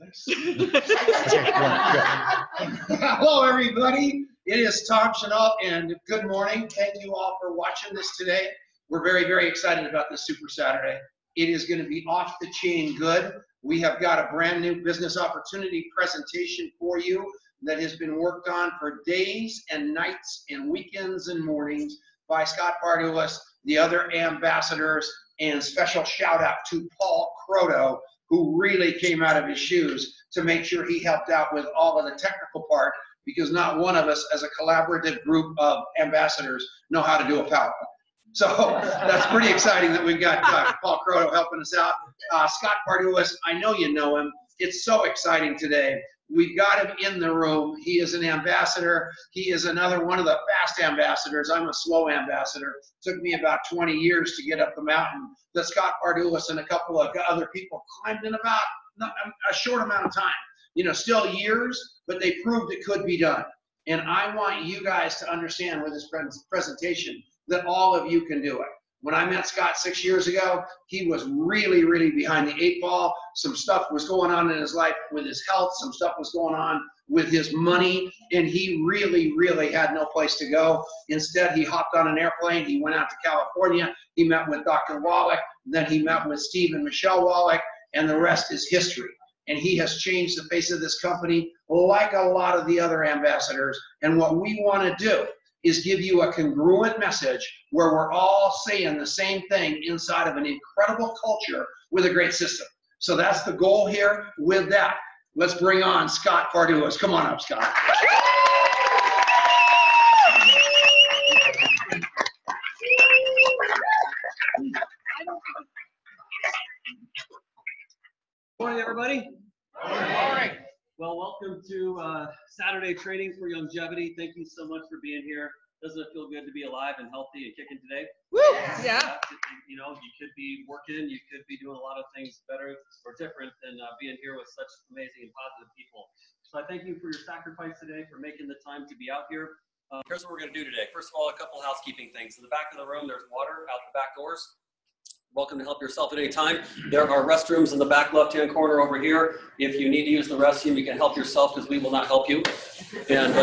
this. Hello, everybody. It is Tom Chenault, and good morning. Thank you all for watching this today. We're very, very excited about this Super Saturday. It is going to be off the chain good. We have got a brand new business opportunity presentation for you that has been worked on for days and nights and weekends and mornings by Scott Fardulis, the other ambassadors, and special shout out to Paul Croto, who really came out of his shoes to make sure he helped out with all of the technical part, because not one of us as a collaborative group of ambassadors know how to do a PowerPoint. So that's pretty exciting that we've got Paul Croto helping us out. Scott Fardulis, I know you know him. It's so exciting today. We've got him in the room. He is an ambassador. He is another one of the fast ambassadors. I'm a slow ambassador. It took me about 20 years to get up the mountain that Scott Fardulis and a couple of other people climbed in about a short amount of time. You know, still years, but they proved it could be done. And I want you guys to understand with this presentation that all of you can do it. When I met Scott 6 years ago, he was really, really behind the 8 ball. Some stuff was going on in his life with his health. Some stuff was going on with his money. And he really, really had no place to go. Instead, he hopped on an airplane. He went out to California. He met with Dr. Wallach. Then he met with Steve and Michelle Wallach. And the rest is history. And he has changed the face of this company like a lot of the other ambassadors. And what we want to do is give you a congruent message where we're all saying the same thing inside of an incredible culture with a great system. So that's the goal here. With that, let's bring on Scott Fardulis. Come on up, Scott. Morning, everybody. Good morning. Well, welcome to Saturday Training for Longevity. Thank you so much for being here. Doesn't it feel good to be alive and healthy and kicking today? Woo! Yeah. You know, you could be working, you could be doing a lot of things better or different than being here with such amazing and positive people. So I thank you for your sacrifice today, for making the time to be out here. Here's what we're going to do today. First of all, a couple housekeeping things. In the back of the room, there's water out the back doors. Welcome to help yourself at any time. There are restrooms in the back left-hand corner over here. If you need to use the restroom, you can help yourself because we will not help you. And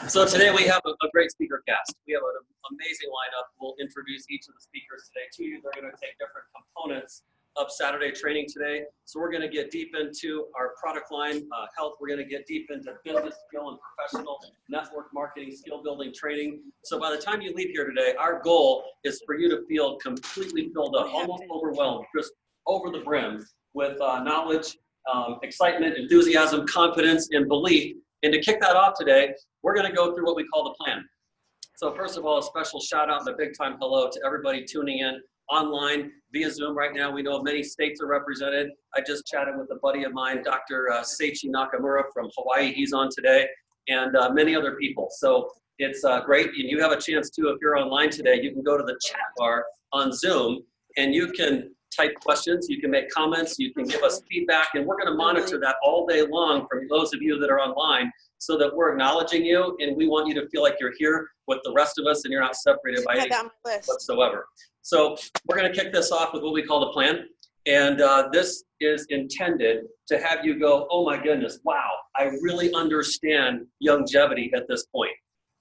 so today we have a great speaker cast. We have an amazing lineup. We'll introduce each of the speakers today to you. They're going to take different components of Saturday Training today. So we're going to get deep into our product line, health. We're going to get deep into business skill and professional network marketing, skill building training. So by the time you leave here today, our goal is for you to feel completely filled up, almost overwhelmed, just over the brim with knowledge, excitement, enthusiasm, confidence, and belief. And to kick that off today, we're going to go through what we call the plan. So first of all, a special shout out and a big time hello to everybody tuning in online via Zoom right now. We know many states are represented. I just chatted with a buddy of mine, Dr. Seichi Nakamura from Hawaii. He's on today, and many other people. So it's great. And you have a chance too, if you're online today, you can go to the chat bar on Zoom and you can type questions, you can make comments, you can give us feedback, and we're going to monitor that all day long from those of you that are online so that we're acknowledging you, and we want you to feel like you're here with the rest of us and you're not separated by anything whatsoever. So we're going to kick this off with what we call the plan, and this is intended to have you go, oh my goodness, wow, I really understand longevity at this point.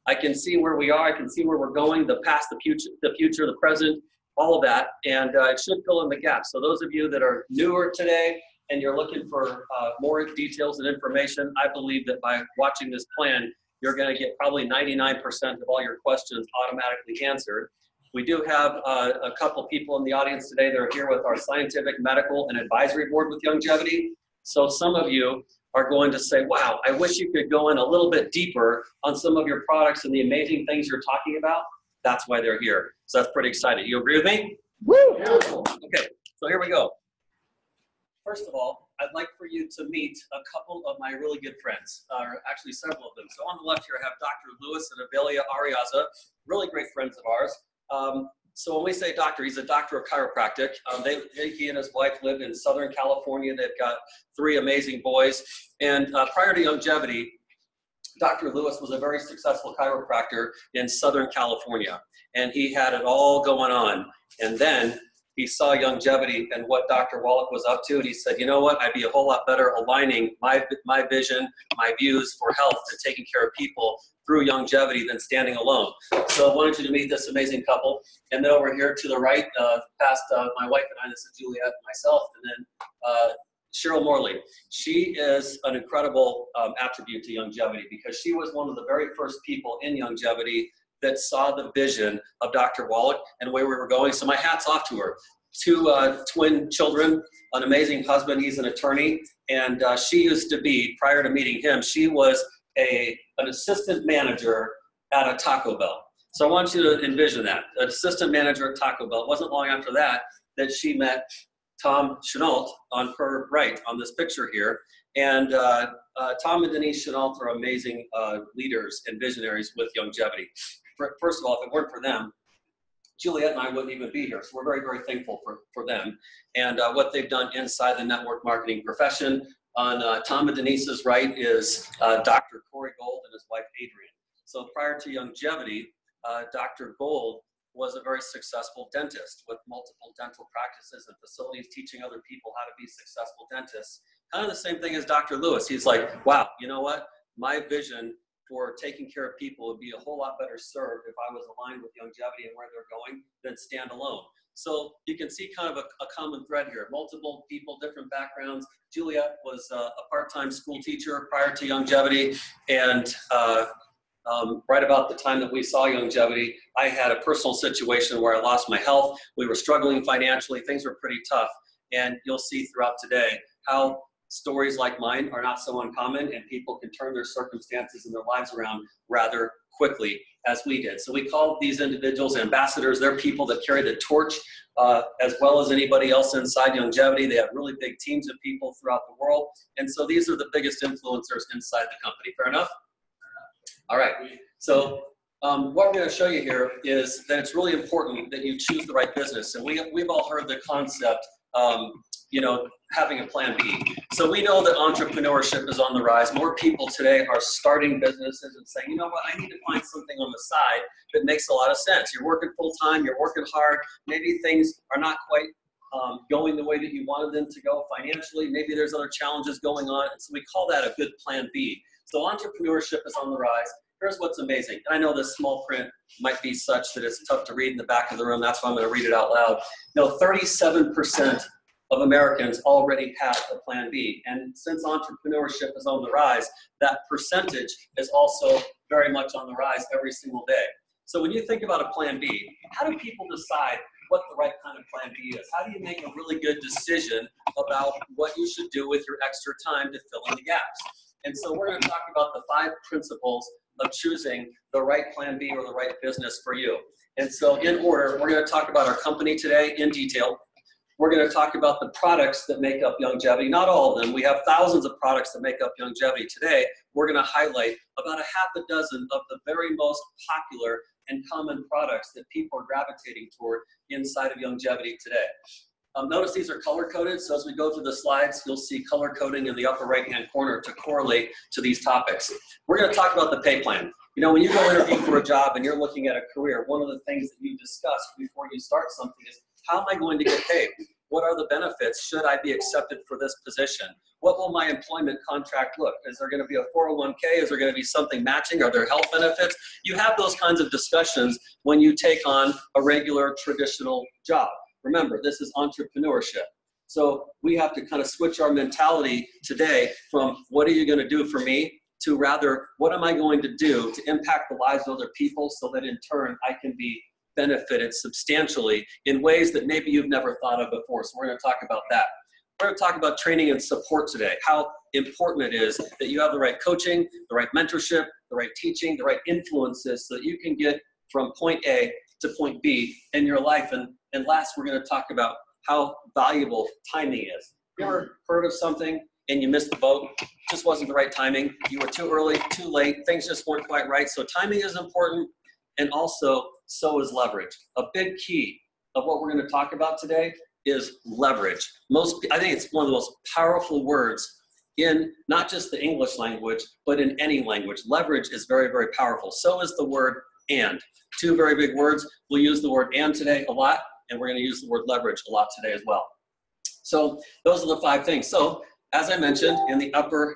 I can see where we are, I can see where we're going, the past, the future, the present, all of that, and it should fill in the gaps. So those of you that are newer today and you're looking for more details and information, I believe that by watching this plan, you're going to get probably 99% of all your questions automatically answered. We do have a couple people in the audience today that are here with our scientific, medical, and advisory board with longevity. So some of you are going to say, wow, I wish you could go in a little bit deeper on some of your products and the amazing things you're talking about. That's why they're here. So that's pretty exciting. You agree with me? Woo! Okay, so here we go. First of all, I'd like for you to meet a couple of my really good friends, or actually several of them. So on the left here, I have Dr. Lewis and Avelia Ariaza, really great friends of ours. So when we say doctor, he's a doctor of chiropractic. He and his wife live in Southern California. They've got 3 amazing boys. And prior to longevity, Dr. Lewis was a very successful chiropractor in Southern California. And he had it all going on. And then he saw longevity and what Dr. Wallach was up to, and he said, you know what, I'd be a whole lot better aligning my vision, my views for health and taking care of people through longevity than standing alone. So I wanted you to meet this amazing couple. And then over here to the right, past my wife and I, this is Juliet and myself, and then Cheryl Morley. She is an incredible attribute to longevity because she was one of the very first people in longevity that saw the vision of Dr. Wallach and where we were going. So my hat's off to her. Two twin children, an amazing husband, he's an attorney, and she used to be, prior to meeting him, she was an assistant manager at a Taco Bell. So I want you to envision that, an assistant manager at Taco Bell. It wasn't long after that she met Tom Chenault on her right on this picture here. And Tom and Denise Chenault are amazing leaders and visionaries with longevity. First of all, if it weren't for them, Juliet and I wouldn't even be here. So we're very, very thankful for them and what they've done inside the network marketing profession. On Tom and Denise's right is Dr. Corey Gold and his wife, Adrian. So prior to longevity, Dr. Gold was a very successful dentist with multiple dental practices and facilities, teaching other people how to be successful dentists. Kind of the same thing as Dr. Lewis. He's like, wow, you know what? My vision for taking care of people would be a whole lot better served if I was aligned with longevity and where they're going than stand alone. So you can see kind of a common thread here. Multiple people, different backgrounds. Juliet was a part-time school teacher prior to longevity, and right about the time that we saw longevity, I had a personal situation where I lost my health. We were struggling financially. Things were pretty tough. And you'll see throughout today how stories like mine are not so uncommon, and people can turn their circumstances and their lives around rather quickly, as we did. So we call these individuals ambassadors. They're people that carry the torch as well as anybody else inside longevity. They have really big teams of people throughout the world. And so these are the biggest influencers inside the company. Fair enough? All right. So what we're going to show you here is that it's really important that you choose the right business. And we've all heard the concept, you know, having a plan B. So we know that entrepreneurship is on the rise. More people today are starting businesses and saying, you know what, I need to find something on the side that makes a lot of sense. You're working full time, you're working hard, maybe things are not quite going the way that you wanted them to go financially. Maybe there's other challenges going on. And so we call that a good plan B. So entrepreneurship is on the rise. Here's what's amazing. And I know this small print might be such that it's tough to read in the back of the room. That's why I'm going to read it out loud. You know, 37% of Americans already have a plan B. And since entrepreneurship is on the rise, that percentage is also very much on the rise every single day. So when you think about a plan B, how do people decide what the right kind of plan B is? How do you make a really good decision about what you should do with your extra time to fill in the gaps? And so we're going to talk about the 5 principles of choosing the right plan B or the right business for you. And so in order, we're going to talk about our company today in detail. We're going to talk about the products that make up longevity. Not all of them. We have thousands of products that make up longevity today. We're going to highlight about a half a dozen of the very most popular and common products that people are gravitating toward inside of longevity today. Notice these are color-coded, so as we go through the slides, you'll see color coding in the upper right-hand corner to correlate to these topics. We're going to talk about the pay plan. You know, when you go interview for a job and you're looking at a career, one of the things that you discuss before you start something is, how am I going to get paid? What are the benefits? Should I be accepted for this position? What will my employment contract look? Is there going to be a 401k? Is there going to be something matching? Are there health benefits? You have those kinds of discussions when you take on a regular traditional job. Remember, this is entrepreneurship. So we have to kind of switch our mentality today from what are you going to do for me to rather what am I going to do to impact the lives of other people so that in turn I can be benefited substantially in ways that maybe you've never thought of before. So we're going to talk about that. We're going to talk about training and support today, how important it is that you have the right coaching, the right mentorship, the right teaching, the right influences so that you can get from point A to point B in your life. And last, we're going to talk about how valuable timing is. You ever heard of something and you missed the boat? It just wasn't the right timing. You were too early, too late. Things just weren't quite right. So timing is important, and also so is leverage. A big key of what we're going to talk about today is leverage. I think it's one of the most powerful words in not just the English language, but in any language. Leverage is very, very powerful. So is the word and. 2 very big words. We'll use the word and today a lot. and we're going to use the word leverage a lot today as well. So those are the 5 things. So as I mentioned, in the upper,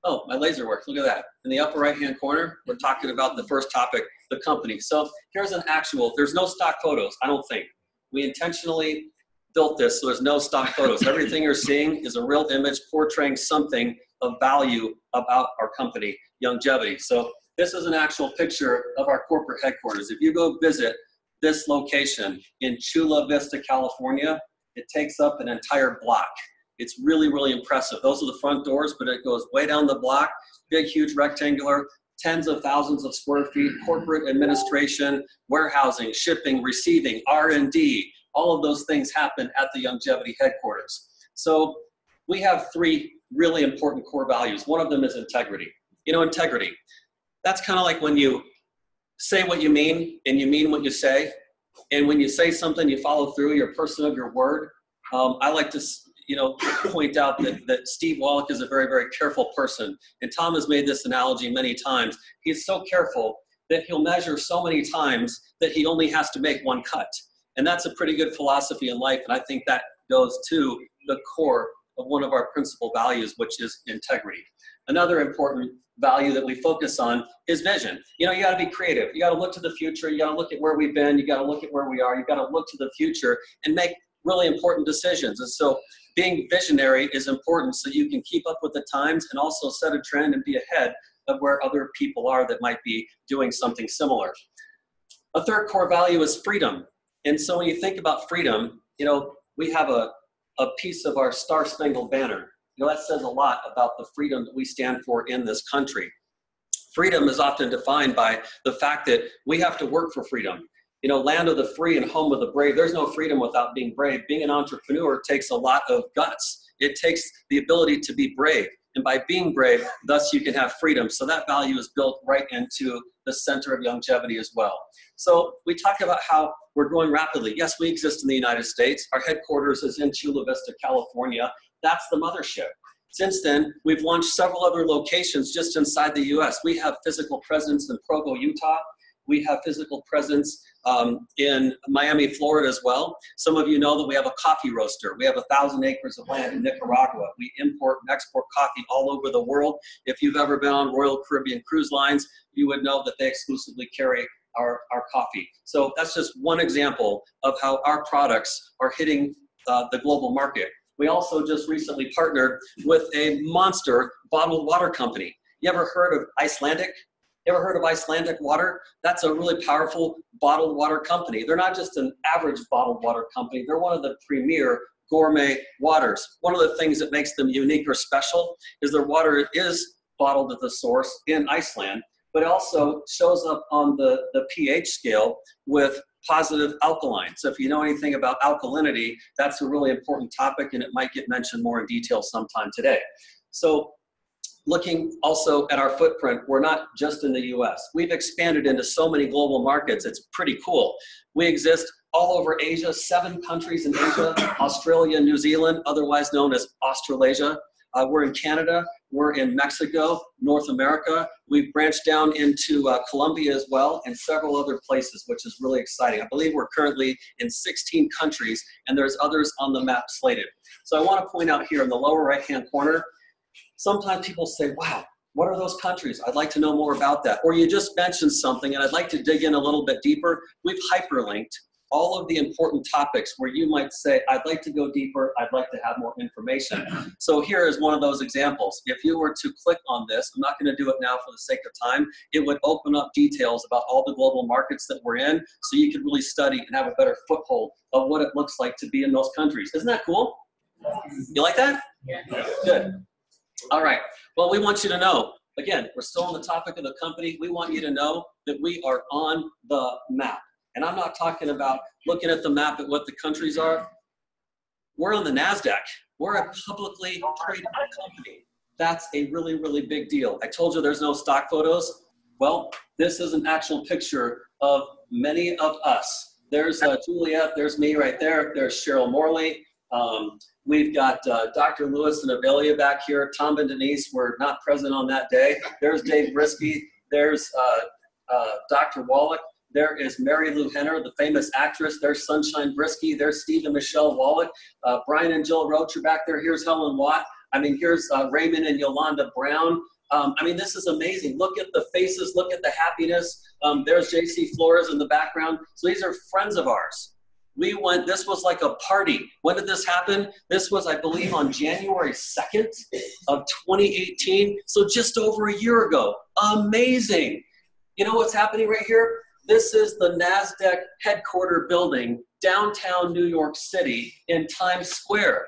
oh, my laser works, look at that. In the upper right-hand corner, we're talking about the first topic, the company. So here's an actual, there's no stock photos, I don't think. We intentionally built this so there's no stock photos. Everything you're seeing is a real image portraying something of value about our company, Longevity. So this is an actual picture of our corporate headquarters. If you go visit this location in Chula Vista, California, it takes up an entire block. It's really, really impressive. Those are the front doors, but it goes way down the block, big, huge rectangular, tens of thousands of square feet, corporate administration, warehousing, shipping, receiving, R&D, all of those things happen at the Longevity headquarters. So we have 3 really important core values. One of them is integrity. You know, integrity, that's kind of like when you say what you mean and you mean what you say. And when you say something, you follow through, you're a person of your word. I like to, point out that Steve Wallach is a very, very careful person. And Tom has made this analogy many times. He's so careful that he'll measure so many times that he only has to make 1 cut. And that's a pretty good philosophy in life. And I think that goes to the core of one of our principal values, which is integrity. Another important value that we focus on is vision. You got to be creative. You got to look to the future. You got to look at where we've been. You got to look at where we are. You got to look to the future and make really important decisions. And so being visionary is important so you can keep up with the times and also set a trend and be ahead of where other people are that might be doing something similar. A third core value is freedom. And so when you think about freedom, we have a piece of our Star-Spangled Banner. That says a lot about the freedom that we stand for in this country. Freedom is often defined by the fact that we have to work for freedom. Land of the free and home of the brave. There's no freedom without being brave. Being an entrepreneur takes a lot of guts. It takes the ability to be brave. And by being brave, thus you can have freedom. So that value is built right into the center of Longevity as well. So we talk about how we're growing rapidly. Yes, we exist in the United States. Our headquarters is in Chula Vista, California. That's the mothership. Since then, we've launched several other locations just inside the U.S. We have physical presence in Provo, Utah. We have physical presence in Miami, Florida as well. Some of you know that we have a coffee roaster. We have 1,000 acres of land in Nicaragua. We import and export coffee all over the world. If you've ever been on Royal Caribbean cruise lines, you would know that they exclusively carry our coffee. So that's just one example of how our products are hitting the global market. We also just recently partnered with a monster bottled water company. You ever heard of Icelandic? You ever heard of Icelandic water? That's a really powerful bottled water company. They're not just an average bottled water company. They're one of the premier gourmet waters. One of the things that makes them unique or special is their water is bottled at the source in Iceland, but it also shows up on the pH scale with positive alkaline. So if you know anything about alkalinity, that's a really important topic and it might get mentioned more in detail sometime today. So looking also at our footprint, we're not just in the US. We've expanded into so many global markets. It's pretty cool. We exist all over Asia, 7 countries in Asia, Australia, New Zealand, otherwise known as Australasia. We're in Canada, we're in Mexico, North America. We've branched down into Colombia as well and several other places, which is really exciting. I believe we're currently in 16 countries and there's others on the map slated. So I want to point out here in the lower right-hand corner, sometimes people say, wow, what are those countries? I'd like to know more about that. Or you just mentioned something and I'd like to dig in a little bit deeper. We've hyperlinked all of the important topics where you might say, I'd like to go deeper, I'd like to have more information. So here is one of those examples. If you were to click on this, I'm not going to do it now for the sake of time, it would open up details about all the global markets that we're in so you could really study and have a better foothold of what it looks like to be in those countries. Isn't that cool? You like that? Yeah. Good. All right. Well, we want you to know, again, we're still on the topic of the company. We want you to know that we are on the map. And I'm not talking about looking at the map at what the countries are. We're on the NASDAQ. We're a publicly traded company. That's a really, really big deal. I told you there's no stock photos. Well, this is an actual picture of many of us. There's Juliet, there's me right there. There's Cheryl Morley. We've got Dr. Lewis and Avelia back here. Tom and Denise were not present on that day. There's Dave Brisky. There's Dr. Wallach. There is Mary Lou Henner, the famous actress. There's Sunshine Brisky. There's Steve and Michelle Wallach. Brian and Jill Roach are back there. Here's Helen Watt. I mean, here's Raymond and Yolanda Brown. I mean, this is amazing. Look at the faces. Look at the happiness. There's JC Flores in the background. So these are friends of ours. We went, this was like a party. When did this happen? This was, I believe, on January 2nd of 2018. So just over a year ago. Amazing. You know what's happening right here? This is the NASDAQ headquarter building, downtown New York City in Times Square.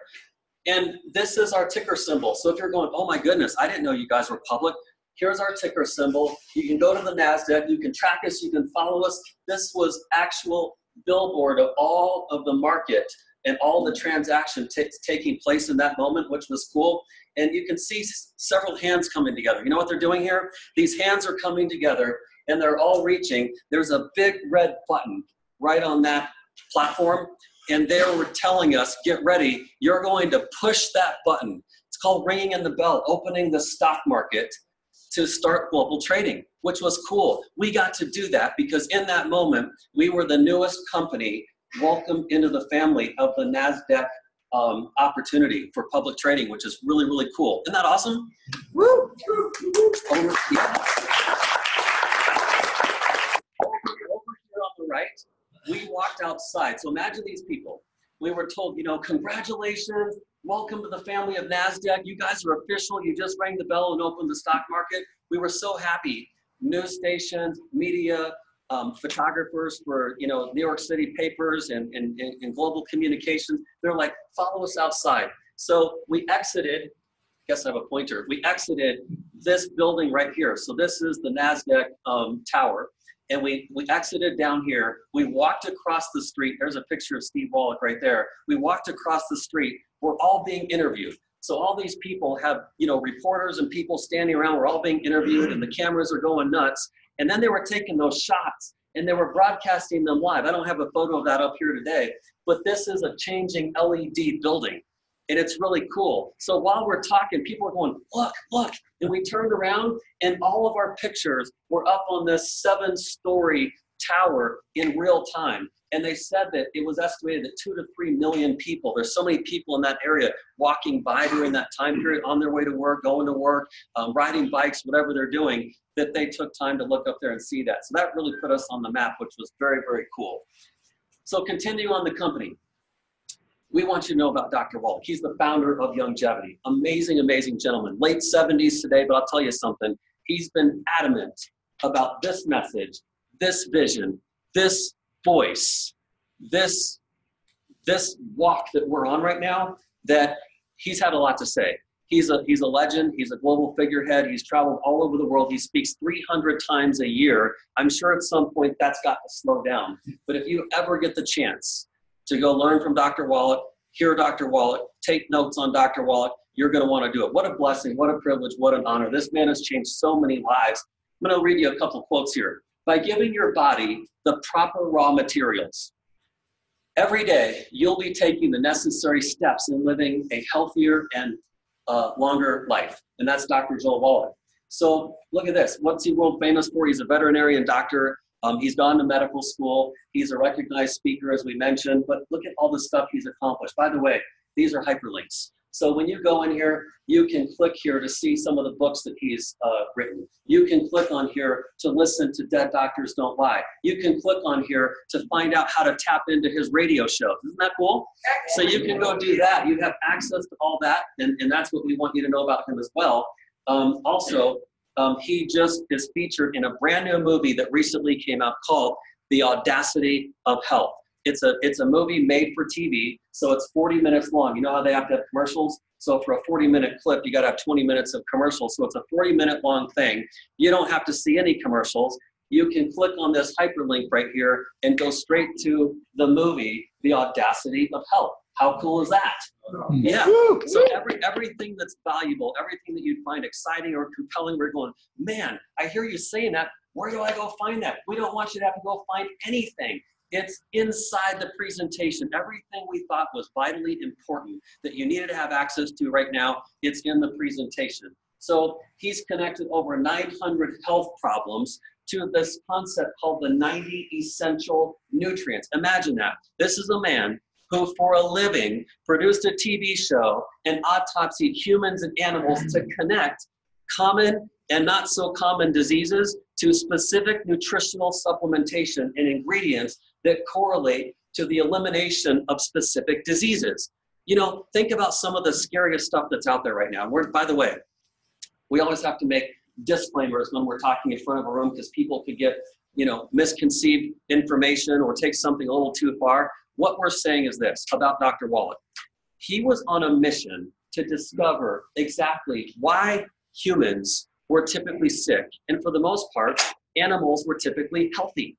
And this is our ticker symbol. So if you're going, oh my goodness, I didn't know you guys were public. Here's our ticker symbol. You can go to the NASDAQ. You can track us. You can follow us. This was actual billboard of all of the market and all the transaction taking place in that moment, which was cool. And you can see several hands coming together. You know what they're doing here? These hands are coming together and they're all reaching. There's a big red button right on that platform. And they were telling us, get ready, you're going to push that button. It's called ringing in the bell, opening the stock market to start global trading, which was cool. We got to do that because in that moment, we were the newest company welcomed into the family of the NASDAQ opportunity for public trading, which is really, really cool. Isn't that awesome? Woo! Over here on the right, we walked outside. So imagine these people. We were told, you know, congratulations, welcome to the family of NASDAQ. You guys are official. You just rang the bell and opened the stock market. We were so happy. News stations, media, photographers for, you know, New York City papers and global communications. They're like, follow us outside. So we exited, I guess I have a pointer. We exited this building right here. So this is the NASDAQ tower. And we exited down here. We walked across the street. There's a picture of Steve Wallach right there. We walked across the street. We're all being interviewed. So all these people have, you know, reporters and people standing around. We're all being interviewed and the cameras are going nuts. And then they were taking those shots and they were broadcasting them live. I don't have a photo of that up here today, but this is a changing LED building. And it's really cool. So while we're talking, people are going, look, look. And we turned around and all of our pictures were up on this 7-story tower in real time. And they said that it was estimated that 2 to 3 million people, there's so many people in that area walking by during that time period, on their way to work, going to work, riding bikes, whatever they're doing, that they took time to look up there and see that. So that really put us on the map, which was very, very cool. So continue on the company. We want you to know about Dr. Wallach. He's the founder of Longevity. Amazing, amazing gentleman. Late 70s today, but I'll tell you something. He's been adamant about this message, this vision, this voice, this walk that we're on right now, that he's had a lot to say. He's a legend. He's a global figurehead. He's traveled all over the world. He speaks 300 times a year. I'm sure at some point that's got to slow down. But if you ever get the chance to go learn from Dr. Wallach, hear Dr. Wallach, take notes on Dr. Wallach, you're going to want to do it. What a blessing, what a privilege, what an honor. This man has changed so many lives. I'm going to read you a couple quotes here. By giving your body the proper raw materials, every day you'll be taking the necessary steps in living a healthier and longer life. And that's Dr. Joel Wallach. So look at this. What's he world famous for? He's a veterinarian doctor. He's gone to medical school. He's a recognized speaker, as we mentioned, but look at all the stuff he's accomplished. By the way, these are hyperlinks. So when you go in here, you can click here to see some of the books that he's written. You can click on here to listen to Dead Doctors Don't Lie. You can click on here to find out how to tap into his radio shows. Isn't that cool? So you can go do that. You have access to all that, and that's what we want you to know about him as well. He just is featured in a brand new movie that recently came out called The Audacity of Health. It's a movie made for TV, so it's 40 minutes long. You know how they have to have commercials? So for a 40-minute clip, you got to have 20 minutes of commercials. So it's a 40-minute long thing. You don't have to see any commercials. You can click on this hyperlink right here and go straight to the movie, The Audacity of Health. How cool is that? Yeah. So everything that's valuable, everything that you'd find exciting or compelling, we're going, man, I hear you saying that. Where do I go find that? We don't want you to have to go find anything. It's inside the presentation. Everything we thought was vitally important that you needed to have access to right now, it's in the presentation. So he's connected over 900 health problems to this concept called the 90 essential nutrients. Imagine that. This is a man who for a living produced a TV show and autopsied humans and animals to connect common and not so common diseases to specific nutritional supplementation and ingredients that correlate to the elimination of specific diseases. You know, think about some of the scariest stuff that's out there right now. By the way, we always have to make disclaimers when we're talking in front of a room because people could get, you know, misconceived information or take something a little too far. What we're saying is this about Dr. Wallach. He was on a mission to discover exactly why humans were typically sick, and for the most part, animals were typically healthy.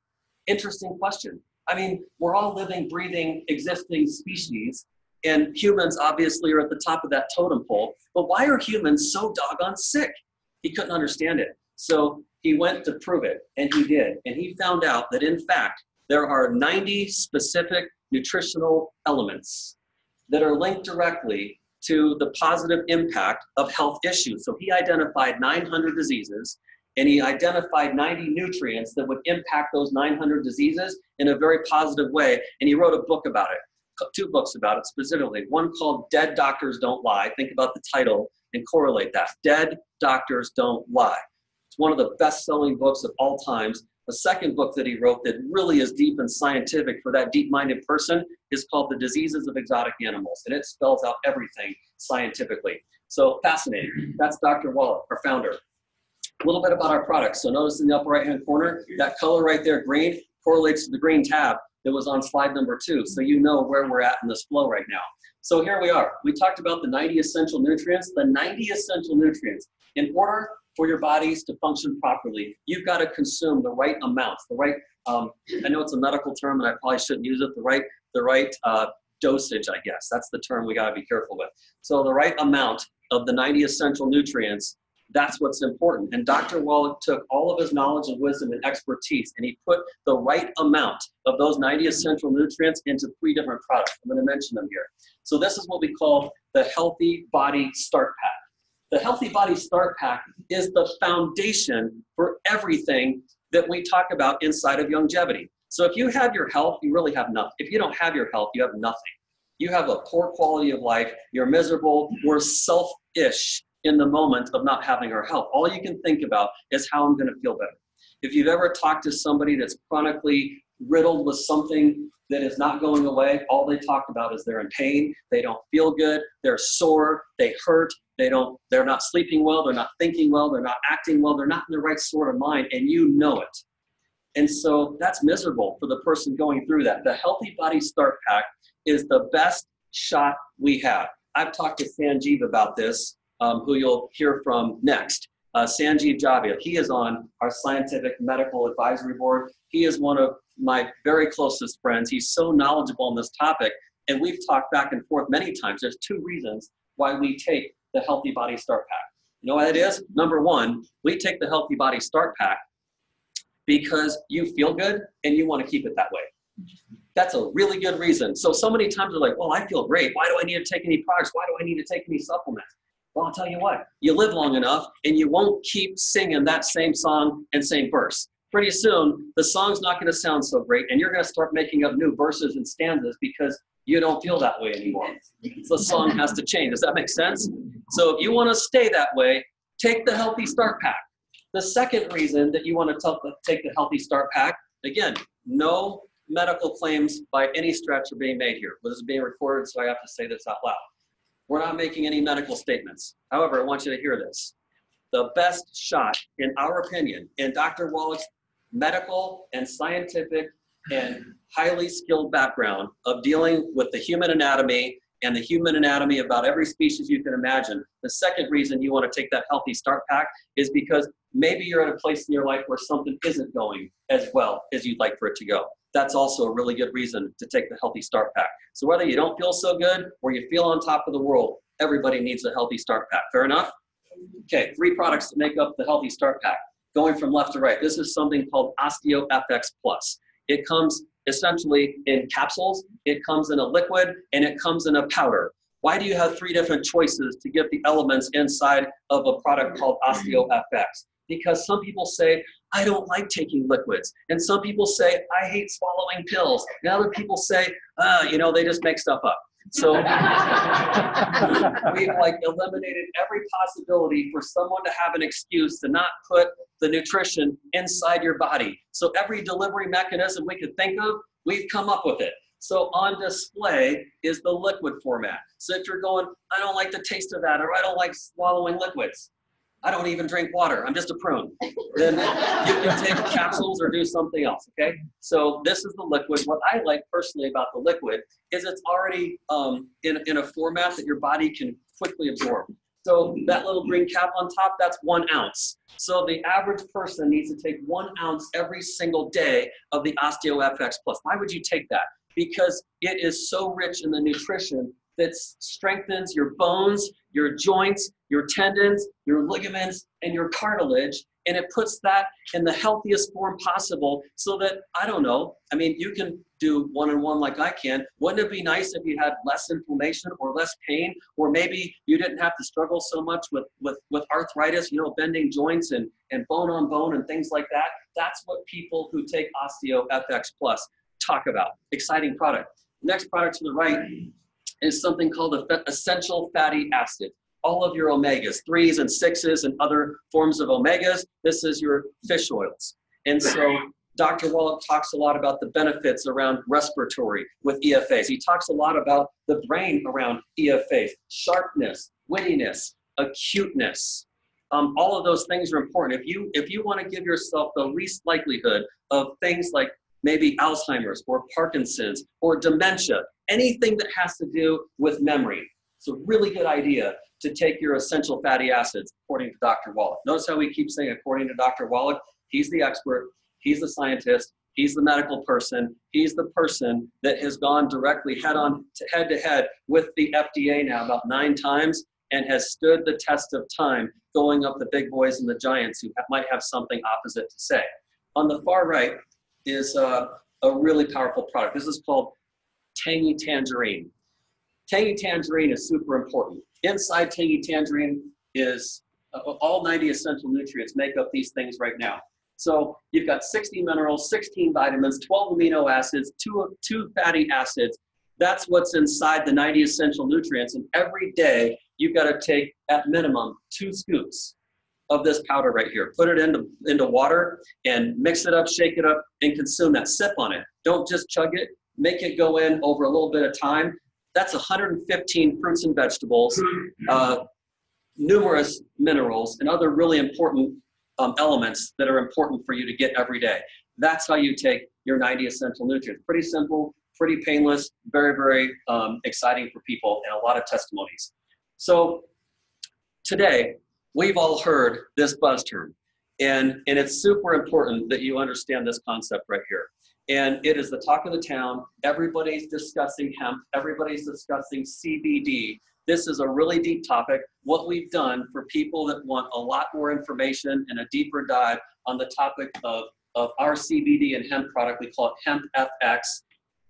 Interesting question. I mean, we're all living, breathing, existing species, and humans obviously are at the top of that totem pole, but why are humans so doggone sick? He couldn't understand it. So he went to prove it, and he did. And he found out that, in fact, there are 90 specific nutritional elements that are linked directly to the positive impact of health issues. So he identified 900 diseases, and he identified 90 nutrients that would impact those 900 diseases in a very positive way, and he wrote a book about it, 2 books about it specifically. One called Dead Doctors Don't Lie. Think about the title and correlate that. Dead Doctors Don't Lie. It's one of the best-selling books of all times. The second book that he wrote that really is deep and scientific for that deep-minded person is called The Diseases of Exotic Animals, and it spells out everything scientifically. So fascinating. That's Dr. Wallach, our founder. A little bit about our products. So notice in the upper right-hand corner, that color right there, green, correlates to the green tab that was on slide number 2, so you know where we're at in this flow right now. So here we are. We talked about the 90 essential nutrients. The 90 essential nutrients. In order for your bodies to function properly, you've got to consume the right amounts, the right, I know it's a medical term and I probably shouldn't use it, the right dosage, I guess. That's the term we got to be careful with. So the right amount of the 90 essential nutrients, that's what's important. And Dr. Wallach took all of his knowledge and wisdom and expertise, and he put the right amount of those 90 essential nutrients into 3 different products. I'm going to mention them here. So this is what we call the Healthy Body Start Pack. The Healthy Body Start Pack is the foundation for everything that we talk about inside of longevity. So if you have your health, you really have nothing. If you don't have your health, you have nothing. You have a poor quality of life, you're miserable, we're selfish in the moment of not having our health. All you can think about is how I'm gonna feel better. If you've ever talked to somebody that's chronically riddled with something that is not going away, all they talk about is they're in pain, they don't feel good, they're sore, they hurt, they're not sleeping well, they're not thinking well, they're not acting well, they're not in the right sort of mind, and you know it. And so that's miserable for the person going through that. The Healthy Body Start Pack is the best shot we have. I've talked to Sanjeev about this, who you'll hear from next. Sanjeev Javia, he is on our scientific medical advisory board. He is one of my very closest friends. He's so knowledgeable on this topic, and we've talked back and forth many times. There's 2 reasons why we take the Healthy Body Start Pack. You know what it is? Number 1, we take the Healthy Body Start Pack because you feel good and you want to keep it that way. That's a really good reason. So many times they're like, well, I feel great. Why do I need to take any products? Why do I need to take any supplements? Well, I'll tell you what, you live long enough and you won't keep singing that same song and same verse. Pretty soon, the song's not going to sound so great, and you're going to start making up new verses and stanzas because you don't feel that way anymore. So the song has to change. Does that make sense? So if you want to stay that way, take the Healthy Start Pack. The second reason that you want to take the Healthy Start Pack, again, no medical claims by any stretch are being made here. This is being recorded, so I have to say this out loud. We're not making any medical statements. However, I want you to hear this. The best shot, in our opinion, in Dr. Wallach's medical and scientific and highly skilled background of dealing with the human anatomy and the human anatomy of about every species you can imagine. The second reason you want to take that Healthy Start Pack is because maybe you're at a place in your life where something isn't going as well as you'd like for it to go. That's also a really good reason to take the Healthy Start Pack. So whether you don't feel so good or you feel on top of the world, everybody needs a Healthy Start Pack. Fair enough? Okay, 3 products that make up the Healthy Start Pack. Going from left to right, this is something called OsteoFX Plus. It comes essentially in capsules, it comes in a liquid, and it comes in a powder. Why do you have 3 different choices to get the elements inside of a product called OsteoFX? Because some people say, I don't like taking liquids. And some people say, I hate swallowing pills. And other people say, they just make stuff up. So we've eliminated every possibility for someone to have an excuse to not put the nutrition inside your body. So every delivery mechanism we could think of, we've come up with it. So on display is the liquid format. So if you're going, I don't like the taste of that, or I don't like swallowing liquids, I don't even drink water, I'm just a prune, then you can take capsules or do something else, okay? So this is the liquid. What I like personally about the liquid is it's already in a format that your body can quickly absorb. So that little green cap on top, that's 1 ounce. So the average person needs to take 1 ounce every single day of the OsteoFX Plus. Why would you take that? Because it is so rich in the nutrition that strengthens your bones, your joints, your tendons, your ligaments, and your cartilage, and it puts that in the healthiest form possible so that, you can do 1-on-1 like I can. Wouldn't it be nice if you had less inflammation or less pain, or maybe you didn't have to struggle so much with arthritis, bending joints and bone on bone and things like that? That's what people who take OsteoFX Plus talk about. Exciting product. Next product to the right is something called essential fatty acid. All of your omegas, 3s and 6s and other forms of omegas, this is your fish oils. And so Dr. Wallach talks a lot about the benefits around respiratory with EFAs. He talks a lot about the brain around EFAs, sharpness, wittiness, acuteness. All of those things are important. If you want to give yourself the least likelihood of things like maybe Alzheimer's or Parkinson's or dementia, anything that has to do with memory, it's a really good idea to take your essential fatty acids, according to Dr. Wallach. Notice how we keep saying according to Dr. Wallach. He's the expert, he's the scientist, he's the medical person, he's the person that has gone directly head to head with the FDA now about 9 times and has stood the test of time going up the big boys and the giants who might have something opposite to say. On the far right is a really powerful product. This is called Tangy Tangerine. Tangy Tangerine is super important. Inside Tangy Tangerine is all 90 essential nutrients make up these things right now. So you've got 60 minerals, 16 vitamins, 12 amino acids, two fatty acids. That's what's inside the 90 essential nutrients. And every day you've got to take at minimum 2 scoops of this powder right here. Put it into water and mix it up, shake it up, and consume that. Sip on it. Don't just chug it. Make it go in over a little bit of time. That's 115 fruits and vegetables, numerous minerals, and other really important elements that are important for you to get every day. That's how you take your 90 essential nutrients. Pretty simple, pretty painless, very, very exciting for people, and a lot of testimonies. So today, we've all heard this buzz term, and it's super important that you understand this concept right here. And it is the talk of the town. Everybody's discussing hemp. Everybody's discussing CBD. This is a really deep topic. What we've done for people that want a lot more information and a deeper dive on the topic of our CBD and hemp product, we call it Hemp FX.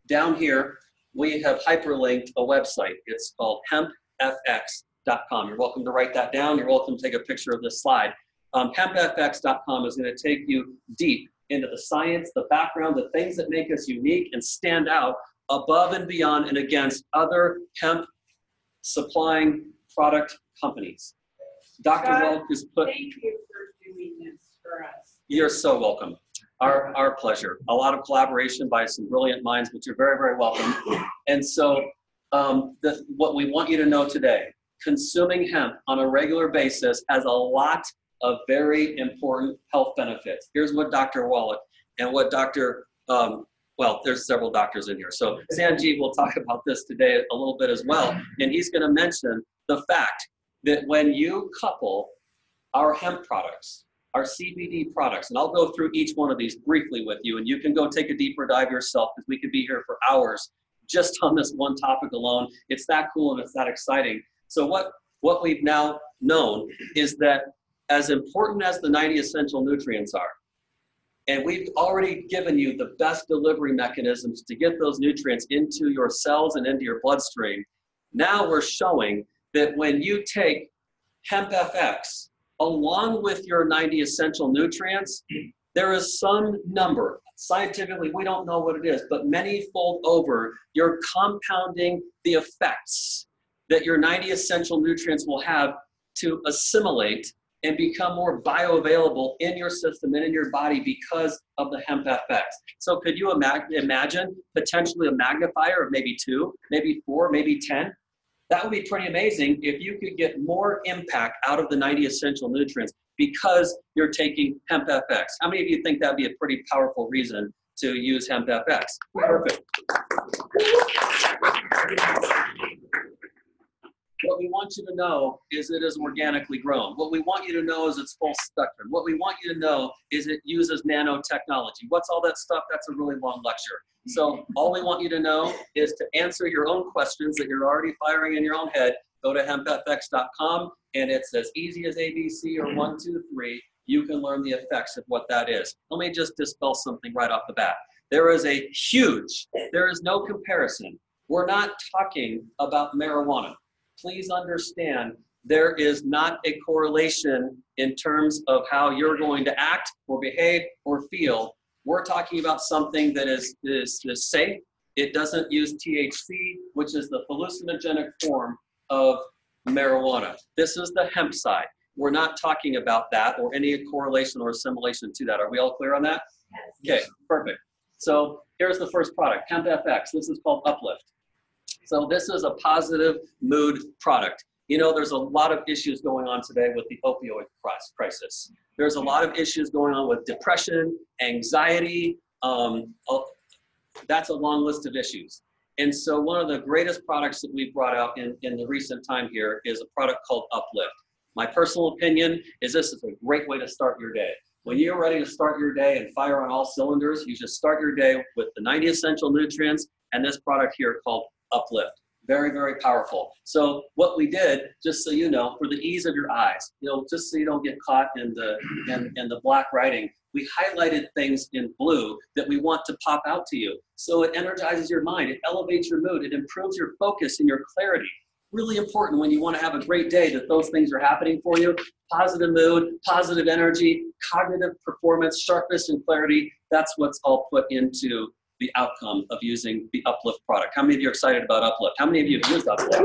Down here, we have hyperlinked a website. It's called hempfx.com. You're welcome to write that down. You're welcome to take a picture of this slide. Hempfx.com is going to take you deep into the science, the background, the things that make us unique and stand out above and beyond and against other hemp supplying product companies. Dr. Wallach has put... Thank you for doing this for us. You're so welcome. Our pleasure. A lot of collaboration by some brilliant minds, but you're very, very welcome. And so what we want you to know today, consuming hemp on a regular basis has a lot of very important health benefits. Here's what Dr. Wallach and what Dr. There's several doctors in here. So Sanjeev will talk about this today a little bit as well. And he's going to mention the fact that when you couple our hemp products, our CBD products, and I'll go through each one of these briefly with you, and you can go take a deeper dive yourself because we could be here for hours just on this one topic alone. It's that cool and it's that exciting. So what we've now known is that as important as the 90 essential nutrients are, and we've already given you the best delivery mechanisms to get those nutrients into your cells and into your bloodstream, Now we're showing that when you take Hemp FX along with your 90 essential nutrients, there is some number, scientifically we don't know what it is, but many-fold over, you're compounding the effects that your 90 essential nutrients will have to assimilate and become more bioavailable in your system and in your body because of the Hemp FX. So could you imagine potentially a magnifier of maybe 2, maybe 4, maybe 10? That would be pretty amazing if you could get more impact out of the 90 essential nutrients because you're taking Hemp FX. How many of you think that'd be a pretty powerful reason to use Hemp FX? Perfect. What we want you to know is it is organically grown. What we want you to know is it's full spectrum. What we want you to know is it uses nanotechnology. What's all that stuff? That's a really long lecture. So all we want you to know is to answer your own questions that you're already firing in your own head. Go to hempfx.com and it's as easy as ABC or 1, 2, 3. You can learn the effects of what that is. Let me just dispel something right off the bat. There is no comparison. We're not talking about marijuana. Please understand there is not a correlation in terms of how you're going to act or behave or feel. We're talking about something that is safe. It doesn't use THC, which is the hallucinogenic form of marijuana. This is the hemp side. We're not talking about that or any correlation or assimilation to that. Are we all clear on that? Yes. Okay, perfect. So here's the first product, Hemp FX. This is called Uplift. So this is a positive mood product. You know, there's a lot of issues going on today with the opioid crisis. There's a lot of issues going on with depression, anxiety. That's a long list of issues. And so one of the greatest products that we've brought out in the recent time here is a product called Uplift. My personal opinion is this is a great way to start your day. When you're ready to start your day and fire on all cylinders, you just start your day with the 90 essential nutrients and this product here called Uplift. Very, very powerful. So what we did, just so you know, for the ease of your eyes, you know, just so you don't get caught in the black writing, we highlighted things in blue that we want to pop out to you. So it energizes your mind, it elevates your mood, it improves your focus and your clarity. Really important when you want to have a great day that those things are happening for you. Positive mood, positive energy, cognitive performance, sharpness and clarity. That's what's all put into the outcome of using the Uplift product. How many of you are excited about Uplift? How many of you have used Uplift?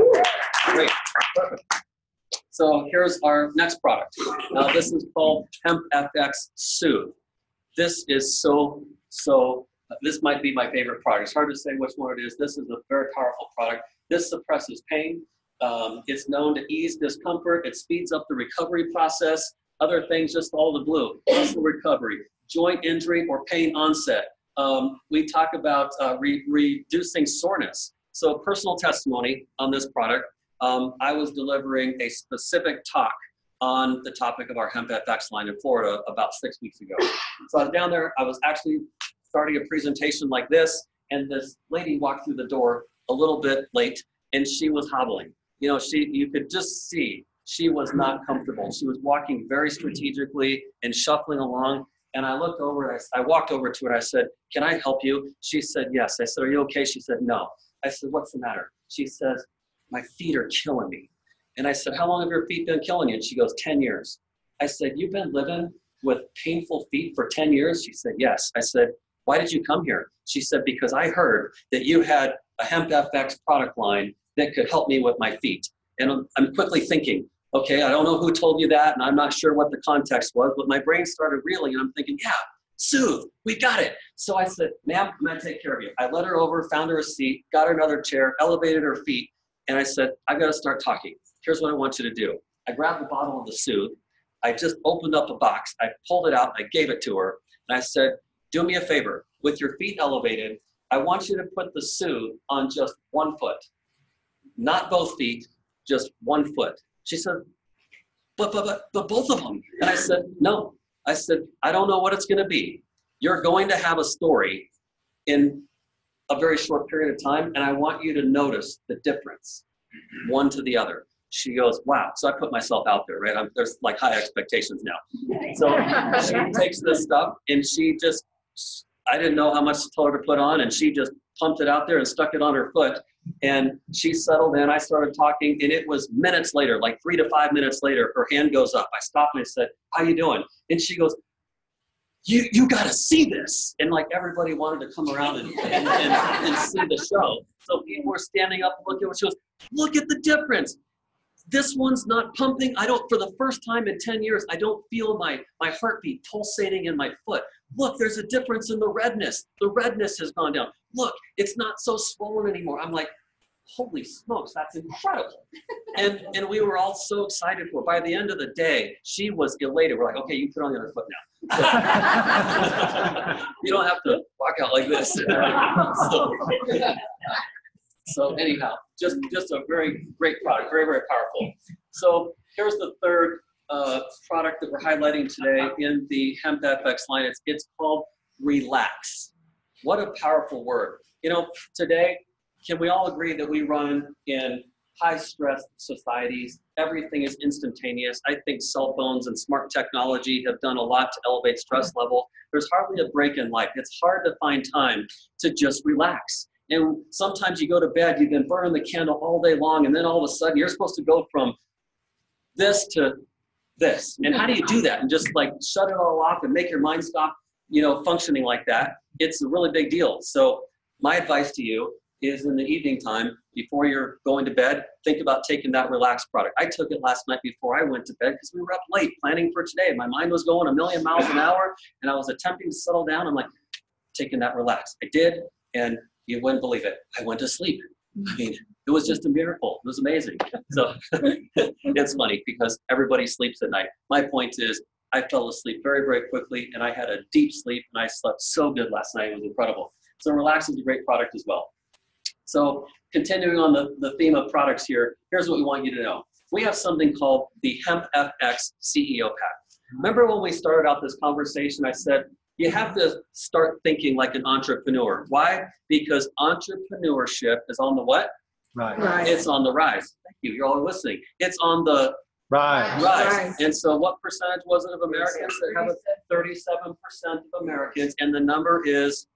Great, perfect. So here's our next product. Now this is called Hemp FX Soothe. This is this might be my favorite product. It's hard to say which one it is. This is a very powerful product. This suppresses pain. It's known to ease discomfort. It speeds up the recovery process. Other things, just all the blue. Muscle recovery, joint injury or pain onset. We talk about reducing soreness. So personal testimony on this product. I was delivering a specific talk on the topic of our Hemp FX line in Florida about 6 weeks ago. So I was down there. I was actually starting a presentation like this, and this lady walked through the door a little bit late, and she was hobbling. You know, you could just see she was not comfortable. She was walking very strategically and shuffling along. And I looked over, I walked over to her, I said, "Can I help you?" She said, "Yes." I said, "Are you okay?" She said, "No." I said, "What's the matter?" She says, "My feet are killing me." And I said, "How long have your feet been killing you?" And she goes, 10 years. I said, "You've been living with painful feet for 10 years? She said, "Yes." I said, "Why did you come here?" She said, "Because I heard that you had a Hemp FX product line that could help me with my feet." And I'm quickly thinking, okay, I don't know who told you that, and I'm not sure what the context was, but my brain started reeling, and I'm thinking, yeah, Soothe, we got it. So I said, "Ma'am, I'm gonna take care of you." I led her over, found her a seat, got her another chair, elevated her feet, and I said, "I've gotta start talking. Here's what I want you to do." I grabbed the bottle of the Soothe, I just opened up a box, I pulled it out, I gave it to her, and I said, "Do me a favor, with your feet elevated, I want you to put the Soothe on just 1 foot. Not both feet, just 1 foot." She said, but both of them. And I said, "No." I said, "I don't know what it's gonna be. You're going to have a story in a very short period of time, and I want you to notice the difference, one to the other." She goes, "Wow." So I put myself out there, right? There's like high expectations now. So she takes this stuff and I didn't know how much to tell her to put on, and she just pumped it out there and stuck it on her foot. And she settled in. I started talking, and it was minutes later, like 3 to 5 minutes later, her hand goes up. I stopped and I said, "How you doing?" And she goes, you got to see this. And like everybody wanted to come around and see the show. So people were standing up and looking at what she goes, "Look at the difference. This one's not pumping. For the first time in 10 years, I don't feel my heartbeat pulsating in my foot. Look, there's a difference in the redness. The redness has gone down. Look, it's not so swollen anymore." I'm like, holy smokes, that's incredible. And we were all so excited for her. By the end of the day, she was elated. We're like, "Okay, you put on the other foot now." You don't have to walk out like this. So anyhow, just a very great product, very, very powerful. So here's the third product that we're highlighting today in the Hemp FX line. It's called Relax. What a powerful word. Today, can we all agree that we run in high-stress societies? Everything is instantaneous. I think cell phones and smart technology have done a lot to elevate stress level. There's hardly a break in life. It's hard to find time to just relax. And sometimes you go to bed, you've been burning the candle all day long, and then all of a sudden you're supposed to go from this to this. And how do you do that? And just like shut it all off and make your mind stop, functioning like that? It's a really big deal. So my advice to you is in the evening time, before you're going to bed, think about taking that Relax product. I took it last night before I went to bed because we were up late planning for today. My mind was going a million miles an hour, and I was attempting to settle down. I'm like, taking that Relax. I did, and you wouldn't believe it. I went to sleep. I mean, it was just a miracle. It was amazing. So it's funny because everybody sleeps at night. My point is, I fell asleep very, very quickly, and I had a deep sleep, and I slept so good last night. It was incredible. So Relax is a great product as well. So continuing on the theme of products here, here's what we want you to know. We have something called the Hemp FX CEO Pack. Remember when we started out this conversation, I said, you have to start thinking like an entrepreneur. Why? Because entrepreneurship is on the what? Right. It's on the rise. Thank you. You're all listening. It's on the rise. And so what percentage was it of Americans that have it? 37% of Americans, and the number is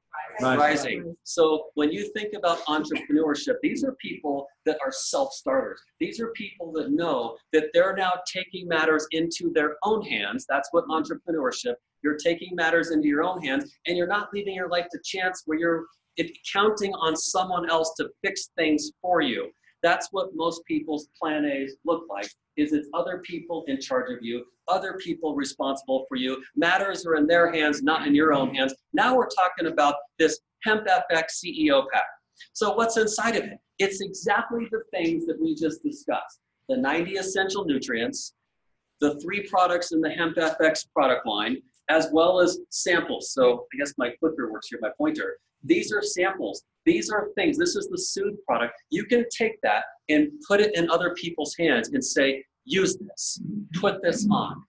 rising. So when you think about entrepreneurship, these are people that are self-starters. These are people that know that they're now taking matters into their own hands. That's what entrepreneurship. You're taking matters into your own hands, and you're not leaving your life to chance where you're counting on someone else to fix things for you. That's what most people's plan A's look like, is it's other people in charge of you, other people responsible for you. Matters are in their hands, not in your own hands. Now we're talking about this Hemp FX CEO Pack. So what's inside of it? It's exactly the things that we just discussed. The 90 essential nutrients, the 3 products in the Hemp FX product line, as well as samples. So I guess my clicker works here, my pointer. These are samples. These are things. This is the Soothe product. You can take that and put it in other people's hands and say, use this, put this on.